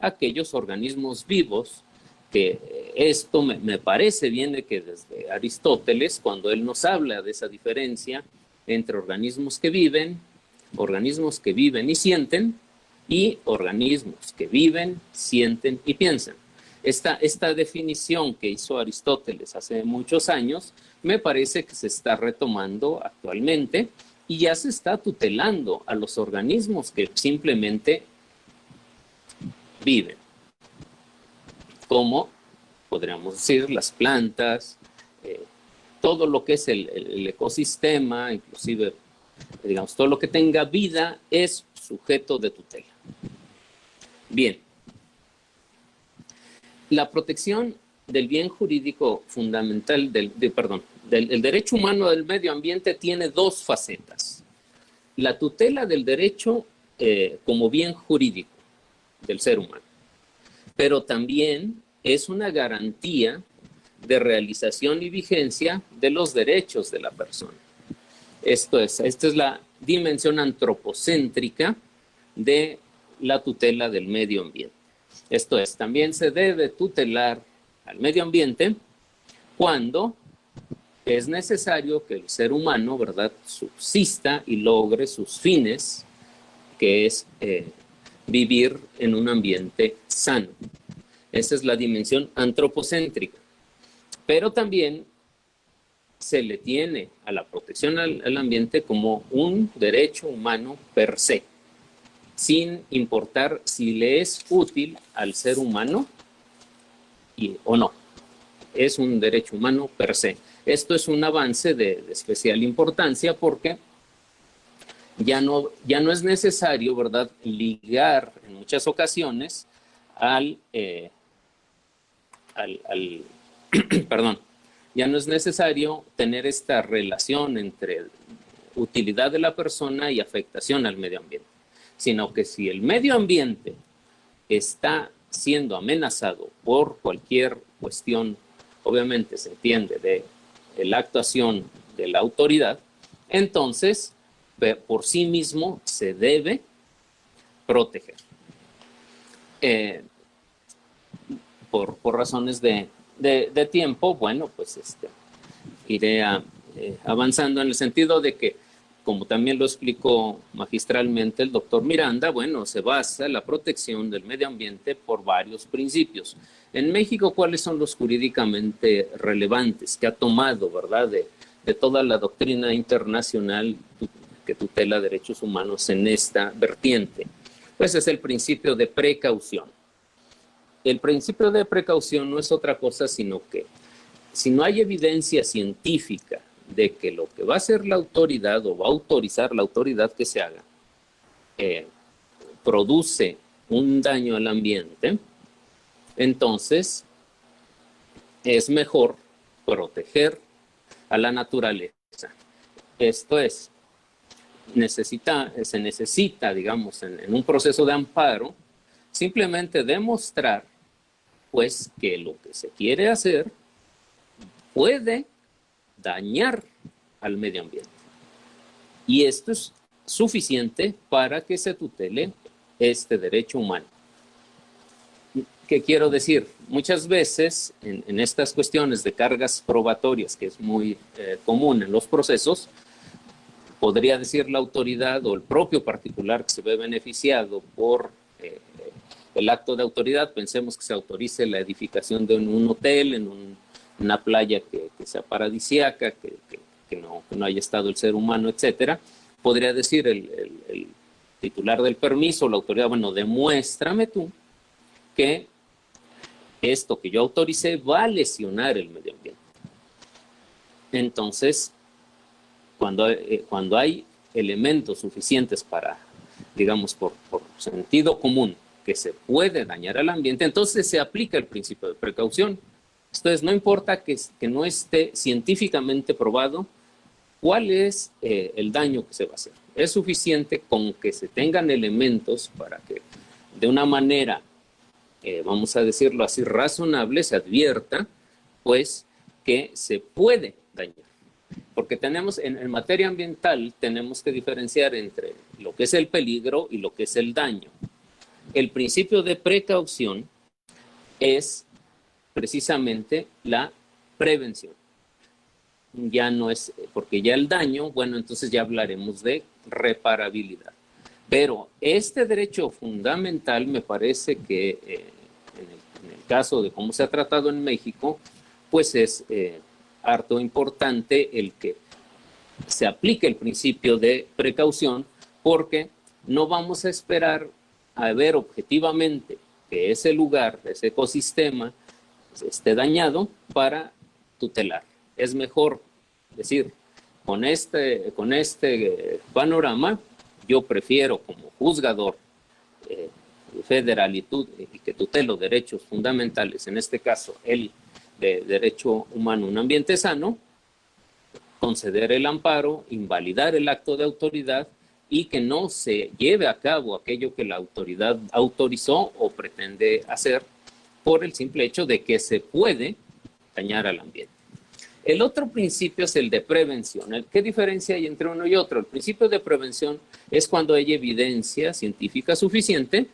aquellos organismos vivos, que esto me parece viene que desde Aristóteles, cuando él nos habla de esa diferencia entre organismos que viven y sienten, y organismos que viven, sienten y piensan. Esta definición que hizo Aristóteles hace muchos años, me parece que se está retomando actualmente y ya se está tutelando a los organismos que simplemente viven, como podríamos decir las plantas, todo lo que es el ecosistema, inclusive, digamos, todo lo que tenga vida es sujeto de tutela. Bien. La protección del bien jurídico fundamental, del derecho humano del medio ambiente tiene dos facetas. La tutela del derecho como bien jurídico del ser humano, pero también es una garantía de realización y vigencia de los derechos de la persona. Esta es la dimensión antropocéntrica de la tutela del medio ambiente. Esto es, también se debe tutelar al medio ambiente cuando es necesario que el ser humano, ¿verdad?, subsista y logre sus fines, que es vivir en un ambiente sano. Esa es la dimensión antropocéntrica. Pero también se le tiene a la protección al ambiente como un derecho humano per se, sin importar si le es útil al ser humano o no. Es un derecho humano per se. Esto es un avance de especial importancia porque ya no es necesario, ¿verdad?, ligar en muchas ocasiones ya no es necesario tener esta relación entre utilidad de la persona y afectación al medio ambiente, sino que si el medio ambiente está siendo amenazado por cualquier cuestión, obviamente se entiende de la actuación de la autoridad, entonces por sí mismo se debe proteger. Por razones de tiempo, bueno, pues iré avanzando en el sentido de que, como también lo explicó magistralmente el doctor Miranda, bueno, se basa la protección del medio ambiente por varios principios. En México, ¿cuáles son los jurídicamente relevantes que ha tomado, verdad, de toda la doctrina internacional que tutela derechos humanos en esta vertiente? Pues es el principio de precaución. El principio de precaución no es otra cosa sino que si no hay evidencia científica de que lo que va a hacer la autoridad o va a autorizar la autoridad que se haga produce un daño al ambiente, entonces es mejor proteger a la naturaleza. Esto es, se necesita, digamos, en un proceso de amparo, simplemente demostrar pues que lo que se quiere hacer puede dañar al medio ambiente. Y esto es suficiente para que se tutele este derecho humano. ¿Qué quiero decir? Muchas veces en estas cuestiones de cargas probatorias, que es muy común en los procesos, podría decir la autoridad o el propio particular que se ve beneficiado por el acto de autoridad, pensemos que se autorice la edificación de un hotel en una playa que sea paradisíaca, que no haya estado el ser humano, etcétera. Podría decir el titular del permiso, la autoridad, bueno, demuéstrame tú que esto que yo autoricé va a lesionar el medio ambiente. Entonces, cuando hay elementos suficientes para, digamos, por sentido común, que se puede dañar al ambiente, entonces se aplica el principio de precaución. Entonces, no importa que no esté científicamente probado cuál es el daño que se va a hacer. Es suficiente con que se tengan elementos para que de una manera, vamos a decirlo así, razonable, se advierta, pues, que se puede dañar. Porque tenemos, en materia ambiental, tenemos que diferenciar entre lo que es el peligro y lo que es el daño. El principio de precaución es precisamente la prevención. Ya no es, porque ya el daño, bueno, entonces ya hablaremos de reparabilidad. Pero este derecho fundamental me parece que en el caso de cómo se ha tratado en México, pues es harto importante el que se aplique el principio de precaución, porque no vamos a esperar a ver objetivamente que ese lugar, ese ecosistema, esté dañado para tutelar. Es mejor decir, con este panorama, yo prefiero como juzgador federal y que tutelo derechos fundamentales, en este caso el de derecho humano, un ambiente sano, conceder el amparo, invalidar el acto de autoridad y que no se lleve a cabo aquello que la autoridad autorizó o pretende hacer por el simple hecho de que se puede dañar al ambiente. El otro principio es el de prevención. ¿Qué diferencia hay entre uno y otro? El principio de prevención es cuando hay evidencia científica suficiente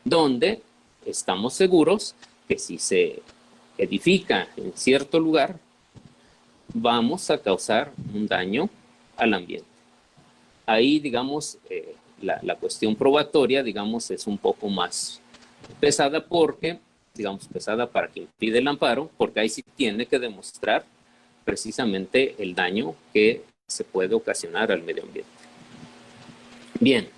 donde estamos seguros que si se edifica en cierto lugar, vamos a causar un daño al ambiente. Ahí, digamos, la cuestión probatoria, digamos, es un poco más pesada porque, digamos, pesada para quien pide el amparo, porque ahí sí tiene que demostrar precisamente el daño que se puede ocasionar al medio ambiente. Bien.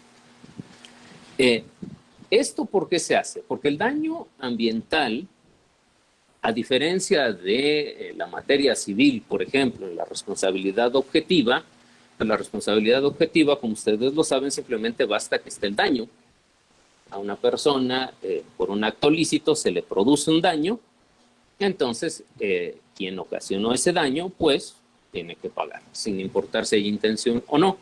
¿Esto por qué se hace? Porque el daño ambiental, a diferencia de la materia civil, por ejemplo, la responsabilidad objetiva, como ustedes lo saben, simplemente basta que esté el daño. A una persona, por un acto lícito, se le produce un daño, entonces quien ocasionó ese daño, pues, tiene que pagar, sin importar si hay intención o no.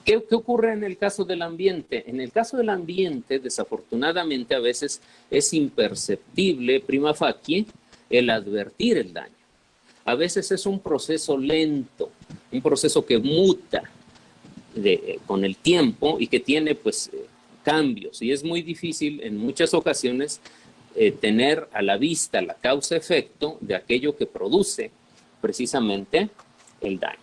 ¿Qué ocurre en el caso del ambiente? En el caso del ambiente, desafortunadamente, a veces es imperceptible, prima facie, el advertir el daño. A veces es un proceso lento, un proceso que muta con el tiempo y que tiene, pues, cambios. Y es muy difícil en muchas ocasiones tener a la vista la causa-efecto de aquello que produce precisamente el daño.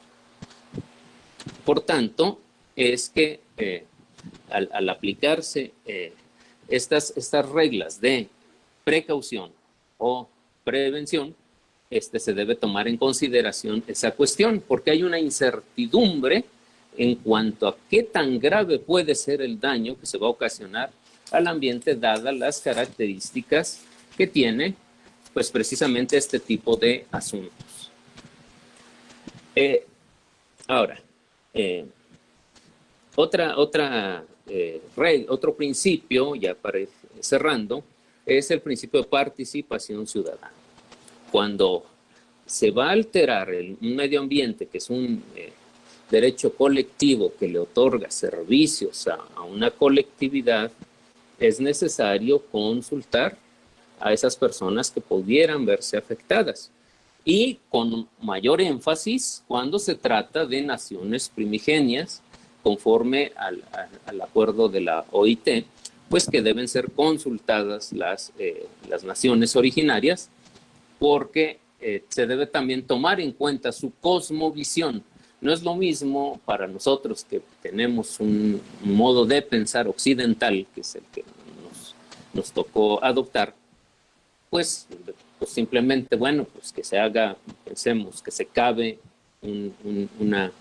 Por tanto, es que al aplicarse estas reglas de precaución o prevención, se debe tomar en consideración esa cuestión, porque hay una incertidumbre en cuanto a qué tan grave puede ser el daño que se va a ocasionar al ambiente, dadas las características que tiene, pues, precisamente este tipo de asuntos. Ahora, otro principio, ya para ir cerrando, es el principio de participación ciudadana. Cuando se va a alterar un medio ambiente, que es un derecho colectivo que le otorga servicios a una colectividad, es necesario consultar a esas personas que pudieran verse afectadas. Y con mayor énfasis cuando se trata de naciones primigenias, conforme al acuerdo de la OIT, pues que deben ser consultadas las naciones originarias, porque se debe también tomar en cuenta su cosmovisión. No es lo mismo para nosotros, que tenemos un modo de pensar occidental, que es el que nos tocó adoptar, pues simplemente, bueno, pues que se haga, pensemos, que se cabe un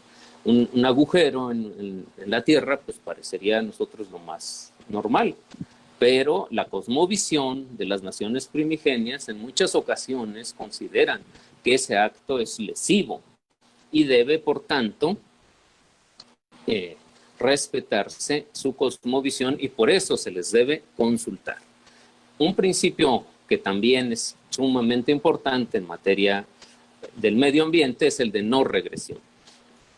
agujero en la tierra, pues parecería a nosotros lo más normal. Pero la cosmovisión de las naciones primigenias en muchas ocasiones consideran que ese acto es lesivo y debe, por tanto, respetarse su cosmovisión, y por eso se les debe consultar. Un principio que también es sumamente importante en materia del medio ambiente, es el de no regresión,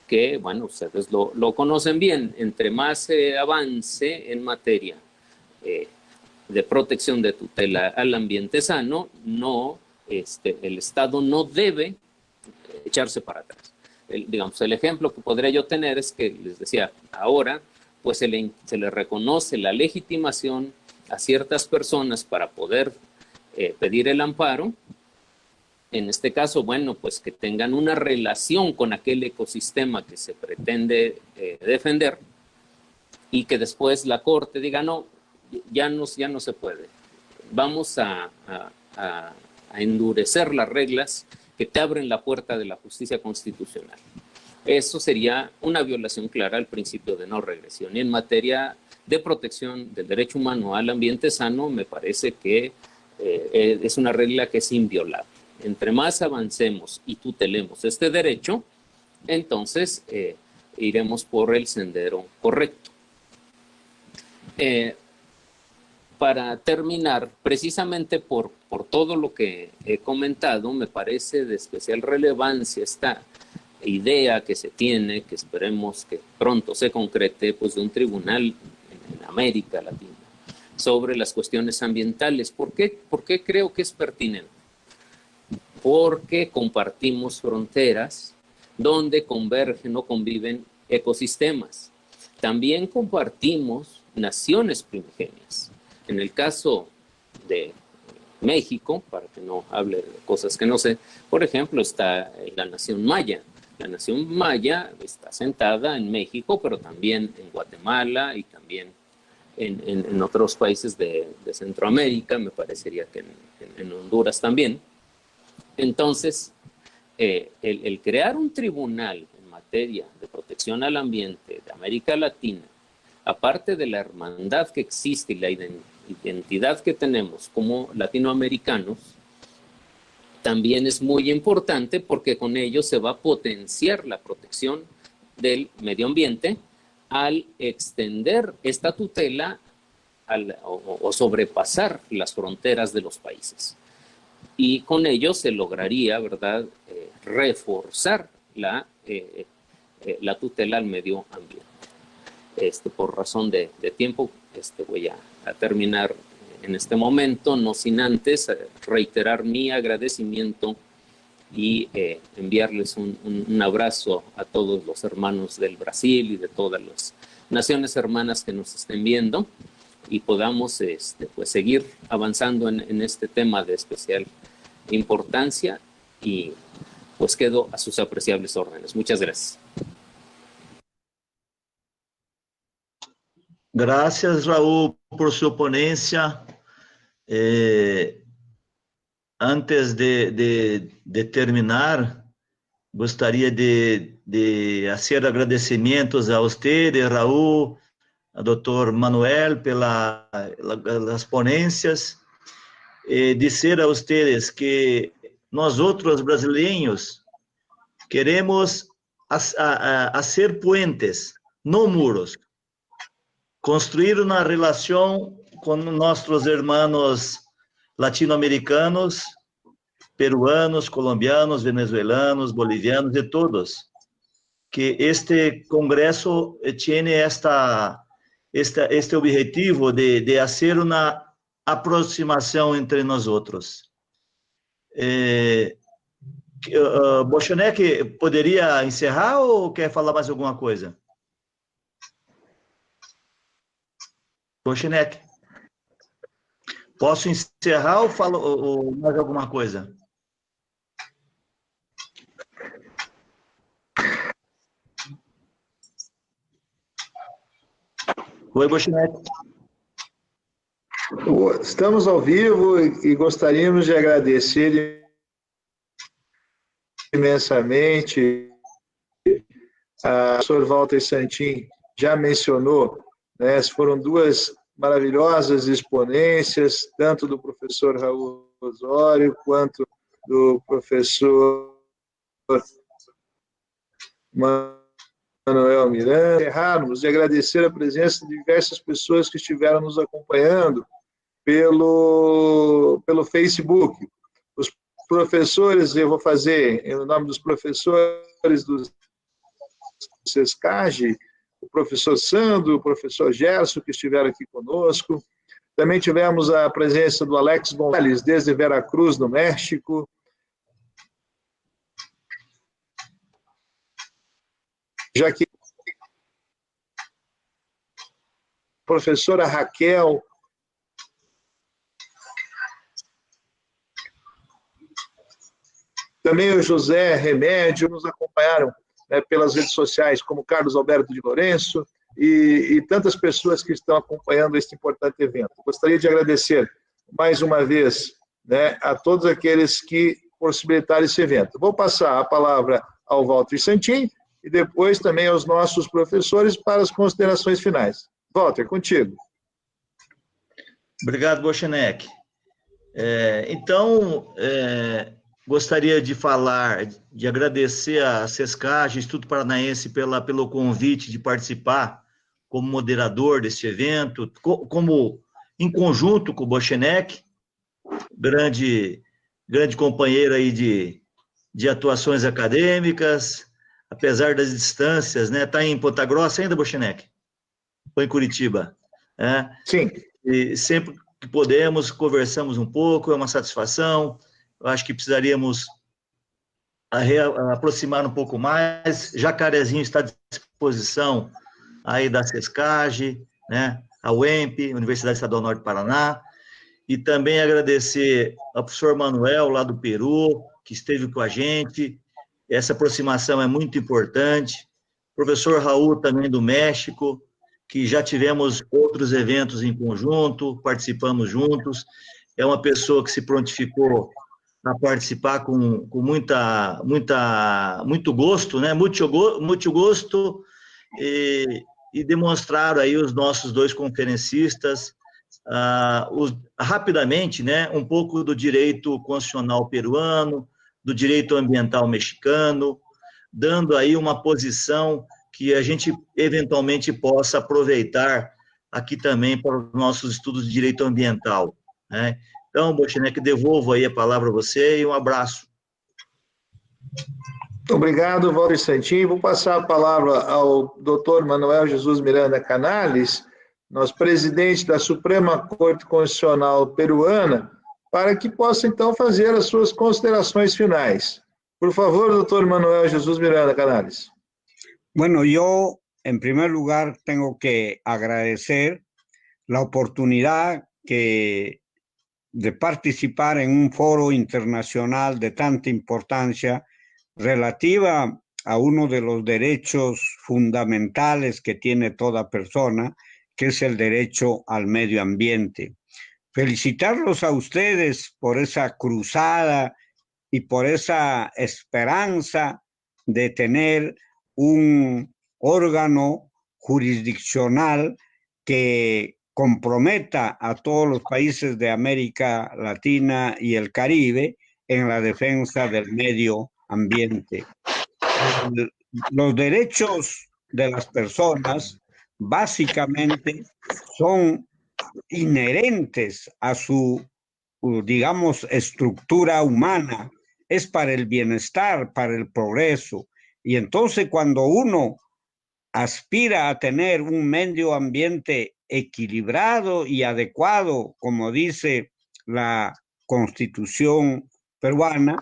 que, bueno, ustedes lo conocen bien. Entre más se avance en materia de protección de tutela al ambiente sano, el Estado no debe echarse para atrás. Digamos, el ejemplo que podría yo tener es que, les decía, ahora pues se le reconoce la legitimación a ciertas personas para poder pedir el amparo. En este caso, bueno, pues que tengan una relación con aquel ecosistema que se pretende defender, y que después la Corte diga, no, ya no se puede. Vamos a endurecer las reglas que te abren la puerta de la justicia constitucional. Eso sería una violación clara al principio de no regresión. Y en materia de protección del derecho humano al ambiente sano, me parece que es una regla que es inviolable. Entre más avancemos y tutelemos este derecho, entonces iremos por el sendero correcto. Para terminar, precisamente por todo lo que he comentado, me parece de especial relevancia esta idea que se tiene, que esperemos que pronto se concrete, pues de un tribunal en América Latina sobre las cuestiones ambientales. ¿Por qué creo que es pertinente? Porque compartimos fronteras donde convergen o conviven ecosistemas. También compartimos naciones primigenias. En el caso de México, para que no hable de cosas que no sé, por ejemplo, está la nación maya. La nación maya está sentada en México, pero también en Guatemala y también en otros países de Centroamérica, me parecería que en Honduras también. Entonces, el crear un tribunal en materia de protección al ambiente de América Latina, aparte de la hermandad que existe y la identidad que tenemos como latinoamericanos, también es muy importante porque con ello se va a potenciar la protección del medio ambiente al extender esta tutela o sobrepasar las fronteras de los países. Y con ello se lograría, ¿verdad?, reforzar la tutela al medio ambiente. Por razón de tiempo, voy a terminar en este momento, no sin antes reiterar mi agradecimiento y enviarles un abrazo a todos los hermanos del Brasil y de todas las naciones hermanas que nos estén viendo, y podamos pues seguir avanzando en este tema de especial importancia, y pues quedo a sus apreciables órdenes. Muchas gracias. Gracias, Raúl, por su ponencia. Antes de terminar, gostaria de hacer agradecimentos a usted, Raúl, a doutor Manuel, pelas ponências, dizer a vocês que nós outros brasileiros queremos fazer puentes, não muros, construir uma relação com nossos irmãos latino-americanos, peruanos, colombianos, venezuelanos, bolivianos, de todos, que este congresso tiene este objetivo de fazer uma aproximação entre nós outros. Bochenek, poderia encerrar ou quer falar mais alguma coisa? Bochenek, posso encerrar ou falo mais alguma coisa? Oi, Bochenek. Estamos ao vivo e gostaríamos de agradecer imensamente. A professor Walter Santin já mencionou, né, foram duas maravilhosas exponências, tanto do professor Raul Osório quanto do professor Manuel Miranda. Encerrarmos e agradecer a presença de diversas pessoas que estiveram nos acompanhando pelo Facebook. Os professores, eu vou fazer em nome dos professores do SESCAGE, o professor Sandro, o professor Gerson, que estiveram aqui conosco. Também tivemos a presença do Alex Gonzalez, desde Veracruz, no México. Já que a professora Raquel, também o José Remédio, nos acompanharam, né, pelas redes sociais, como Carlos Alberto de Lourenço e tantas pessoas que estão acompanhando este importante evento. Gostaria de agradecer mais uma vez, né, a todos aqueles que possibilitaram esse evento. Vou passar a palavra ao Walter Santin e depois também aos nossos professores para as considerações finais. Walter, contigo. Obrigado, Bochenek. Gostaria de falar, de agradecer a SESCAGE, Instituto Paranaense, pelo convite de participar como moderador deste evento, como em conjunto com o Bochenek, grande companheiro aí de atuações acadêmicas, apesar das distâncias, né? Está em Ponta Grossa ainda, Bochenek? Ou em Curitiba? Sim. E sempre que podemos, conversamos um pouco, é uma satisfação. Eu acho que precisaríamos aproximar um pouco mais. Jacarezinho está à disposição aí da SESCAGE, né? A UEMP, Universidade Estadual Norte do Paraná, e também agradecer ao professor Manuel, lá do Peru, que esteve com a gente. Essa aproximação é muito importante. Professor Raul, também do México, que já tivemos outros eventos em conjunto, participamos juntos. É uma pessoa que se prontificou a participar com muito gosto, né? Muito gosto, e demonstraram aí os nossos dois conferencistas, rapidamente, né? Um pouco do direito constitucional peruano, do direito ambiental mexicano, dando aí uma posição que a gente eventualmente possa aproveitar aqui também para os nossos estudos de direito ambiental, né? Então, Bochenek, devolvo aí a palavra a você e um abraço. Obrigado, Walter Santin. Vou passar a palavra ao doutor Manuel Jesus Miranda Canales, nosso presidente da Suprema Corte Constitucional Peruana, para que possa, então, fazer as suas considerações finais. Por favor, doutor Manuel Jesus Miranda Canales. Bueno, yo, en primer lugar, tengo que agradecer la oportunidad de participar en un foro internacional de tanta importancia relativa a uno de los derechos fundamentales que tiene toda persona, que es el derecho al medio ambiente. Felicitarlos a ustedes por esa cruzada y por esa esperanza de tener un órgano jurisdiccional que comprometa a todos los países de América Latina y el Caribe en la defensa del medio ambiente. Los derechos de las personas básicamente son inherentes a su, digamos, estructura humana, es para el bienestar, para el progreso. Y entonces cuando uno aspira a tener un medio ambiente equilibrado y adecuado, como dice la Constitución peruana,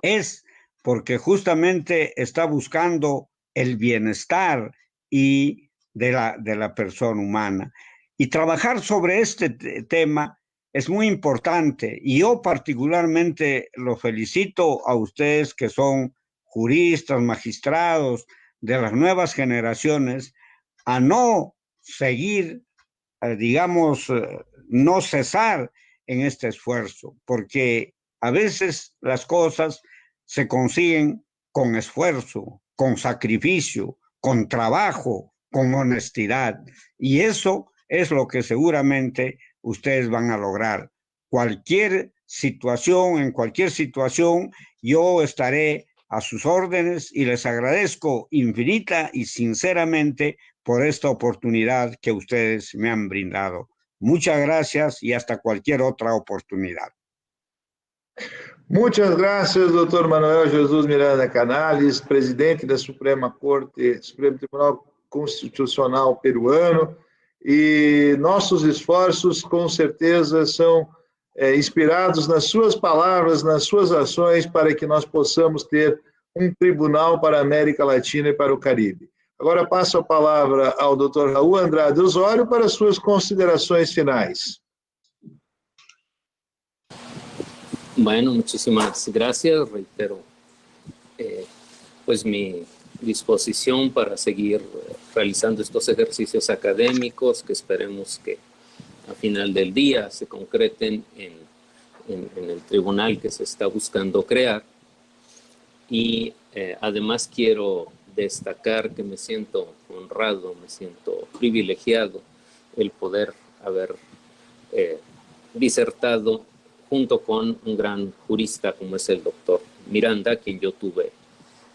es porque justamente está buscando el bienestar y de la persona humana. Y trabajar sobre este tema es muy importante, y yo particularmente lo felicito a ustedes que son juristas, magistrados de las nuevas generaciones, a no seguir, digamos, no cesar en este esfuerzo, porque a veces las cosas se consiguen con esfuerzo, con sacrificio, con trabajo, con honestidad, y eso es lo que seguramente ustedes van a lograr. Cualquier situación, en cualquier situación, yo estaré a sus órdenes y les agradezco infinita y sinceramente por esta oportunidad que ustedes me han brindado. Muchas gracias y hasta cualquier otra oportunidad. Muitas graças, doutor Manuel Jesus Miranda Canales, presidente da Supremo Tribunal Constitucional peruano, e nossos esforços, com certeza, são inspirados nas suas palavras, nas suas ações, para que nós possamos ter um tribunal para a América Latina e para o Caribe. Agora passo a palavra ao doutor Raul Andrade Osório para suas considerações finais. Bueno, muchísimas gracias. Reitero, pues mi disposición para seguir realizando estos ejercicios académicos que esperemos que al final del día se concreten en el tribunal que se está buscando crear. Y además quiero destacar que me siento honrado, me siento privilegiado el poder haber disertado junto con un gran jurista como es el doctor Miranda, quien yo tuve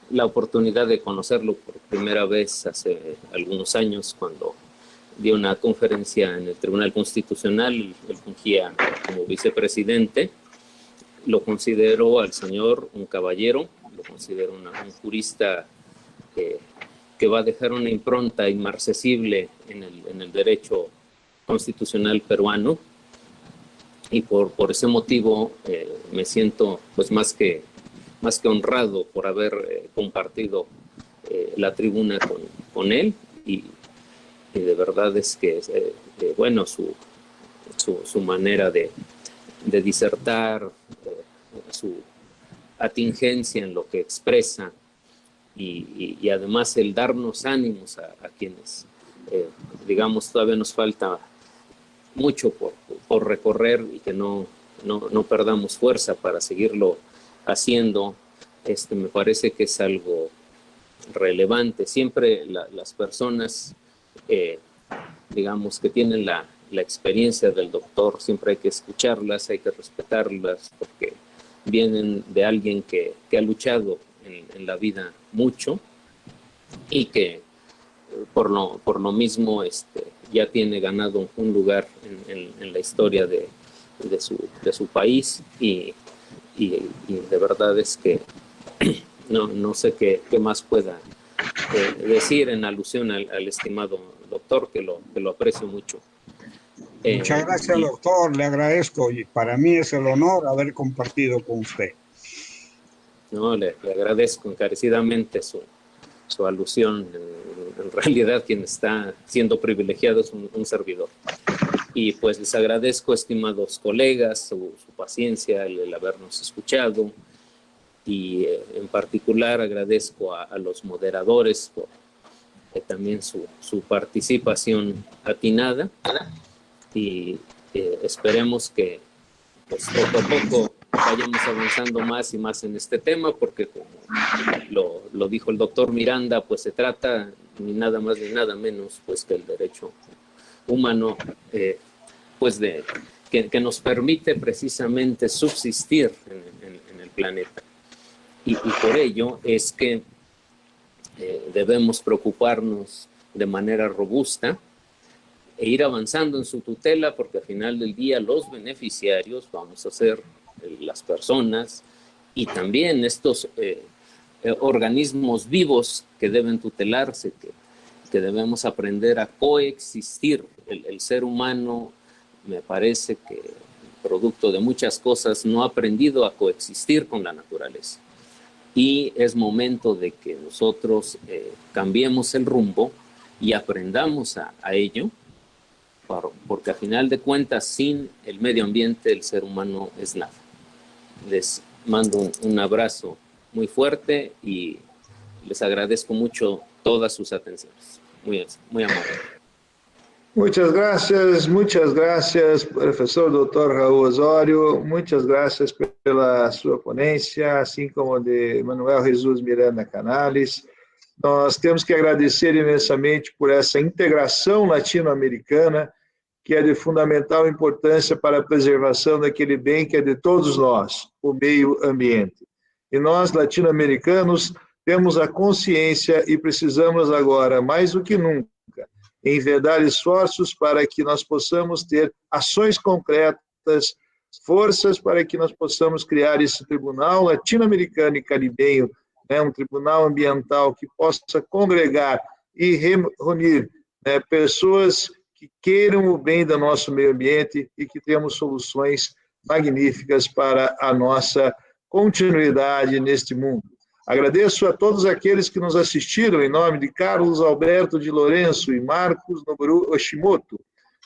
la oportunidad de conocerlo por primera vez hace algunos años cuando dio una conferencia en el Tribunal Constitucional. Él fungía como vicepresidente. Lo considero al señor un caballero, lo considero un jurista que va a dejar una impronta inmarcesible en el derecho constitucional peruano. Y por ese motivo me siento pues más que honrado por haber compartido la tribuna con él y de verdad es que bueno, su manera de disertar, su atingencia en lo que expresa y además el darnos ánimos a quienes digamos todavía nos falta mucho por recorrer y que no perdamos fuerza para seguirlo haciendo, me parece que es algo relevante. Siempre las personas, digamos, que tienen la experiencia del doctor, siempre hay que escucharlas, hay que respetarlas, porque vienen de alguien que ha luchado en la vida mucho y que por lo mismo ya tiene ganado un lugar en la historia de su país y de verdad es que no sé qué más pueda decir en alusión al estimado doctor, que lo aprecio mucho. Muchas gracias, doctor, le agradezco y para mí es el honor haber compartido con usted. No, le agradezco encarecidamente su alusión. En realidad quien está siendo privilegiado es un servidor. Y pues les agradezco, estimados colegas, su paciencia, el habernos escuchado y en particular agradezco a los moderadores por también su participación atinada y esperemos que pues, poco a poco vayamos avanzando más y más en este tema, porque como lo dijo el doctor Miranda, pues se trata ni nada más ni nada menos pues que el derecho humano, pues que nos permite precisamente subsistir en el planeta. Y por ello es que debemos preocuparnos de manera robusta e ir avanzando en su tutela, porque al final del día los beneficiarios vamos a ser las personas y también estos organismos vivos que deben tutelarse, que debemos aprender a coexistir. El ser humano, me parece que producto de muchas cosas, no ha aprendido a coexistir con la naturaleza. Y es momento de que nosotros cambiemos el rumbo y aprendamos a ello, porque a final de cuentas, sin el medio ambiente, el ser humano es nada. Les mando un abrazo muy fuerte y les agradezco mucho todas sus atenciones. Muy amable. Muchas gracias, professor Dr. Raul Osório, muitas graças pela sua ponência, assim como de Manuel Jesus Miranda Canales. Nós temos que agradecer imensamente por essa integração latino-americana, que é de fundamental importância para a preservação daquele bem que é de todos nós, o meio ambiente. E nós, latino-americanos, temos a consciência e precisamos agora, mais do que nunca, envedar esforços para que nós possamos ter ações concretas, forças para que nós possamos criar esse tribunal latino-americano e caribenho, né, um tribunal ambiental que possa congregar e reunir, né, pessoas que queiram o bem do nosso meio ambiente e que tenhamos soluções magníficas para a nossa continuidade neste mundo. Agradeço a todos aqueles que nos assistiram, em nome de Carlos Alberto de Lourenço e Marcos Noboru Oshimoto,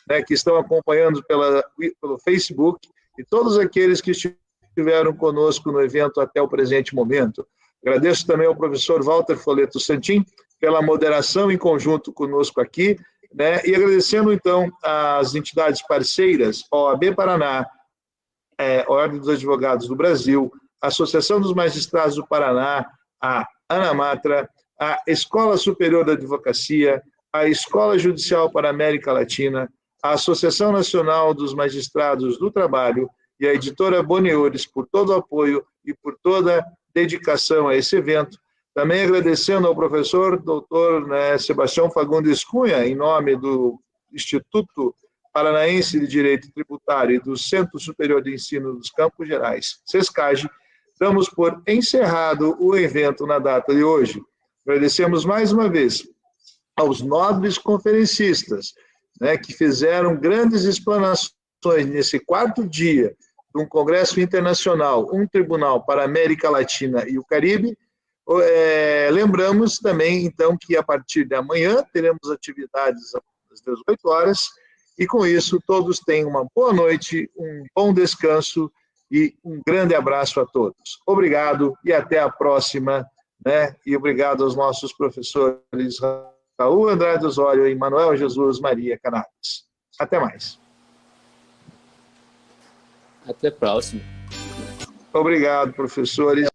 né, que estão acompanhando pelo Facebook, e todos aqueles que estiveram conosco no evento até o presente momento. Agradeço também ao professor Walter Foleto Santin pela moderação em conjunto conosco aqui, né, e agradecendo, então, às entidades parceiras, OAB Paraná, Ordem dos Advogados do Brasil, a Associação dos Magistrados do Paraná, a ANAMATRA, a Escola Superior da Advocacia, a Escola Judicial para a América Latina, a Associação Nacional dos Magistrados do Trabalho e a editora Boneures por todo o apoio e por toda a dedicação a esse evento. Também agradecendo ao professor doutor, né, Sebastião Fagundes Cunha, em nome do Instituto Paranaense de Direito Tributário e do Centro Superior de Ensino dos Campos Gerais, SESCAGE, damos por encerrado o evento na data de hoje. Agradecemos mais uma vez aos nobres conferencistas, né, que fizeram grandes explanações nesse quarto dia de um congresso internacional, um tribunal para a América Latina e o Caribe. Lembramos também, então, que a partir de amanhã teremos atividades às 18 horas, e com isso todos tenham uma boa noite, um bom descanso e um grande abraço a todos. Obrigado e até a próxima, né? E obrigado aos nossos professores Raul Andrade Osório e Manuel Jesus Maria Canales. Até mais. Até a próxima. Obrigado, professores.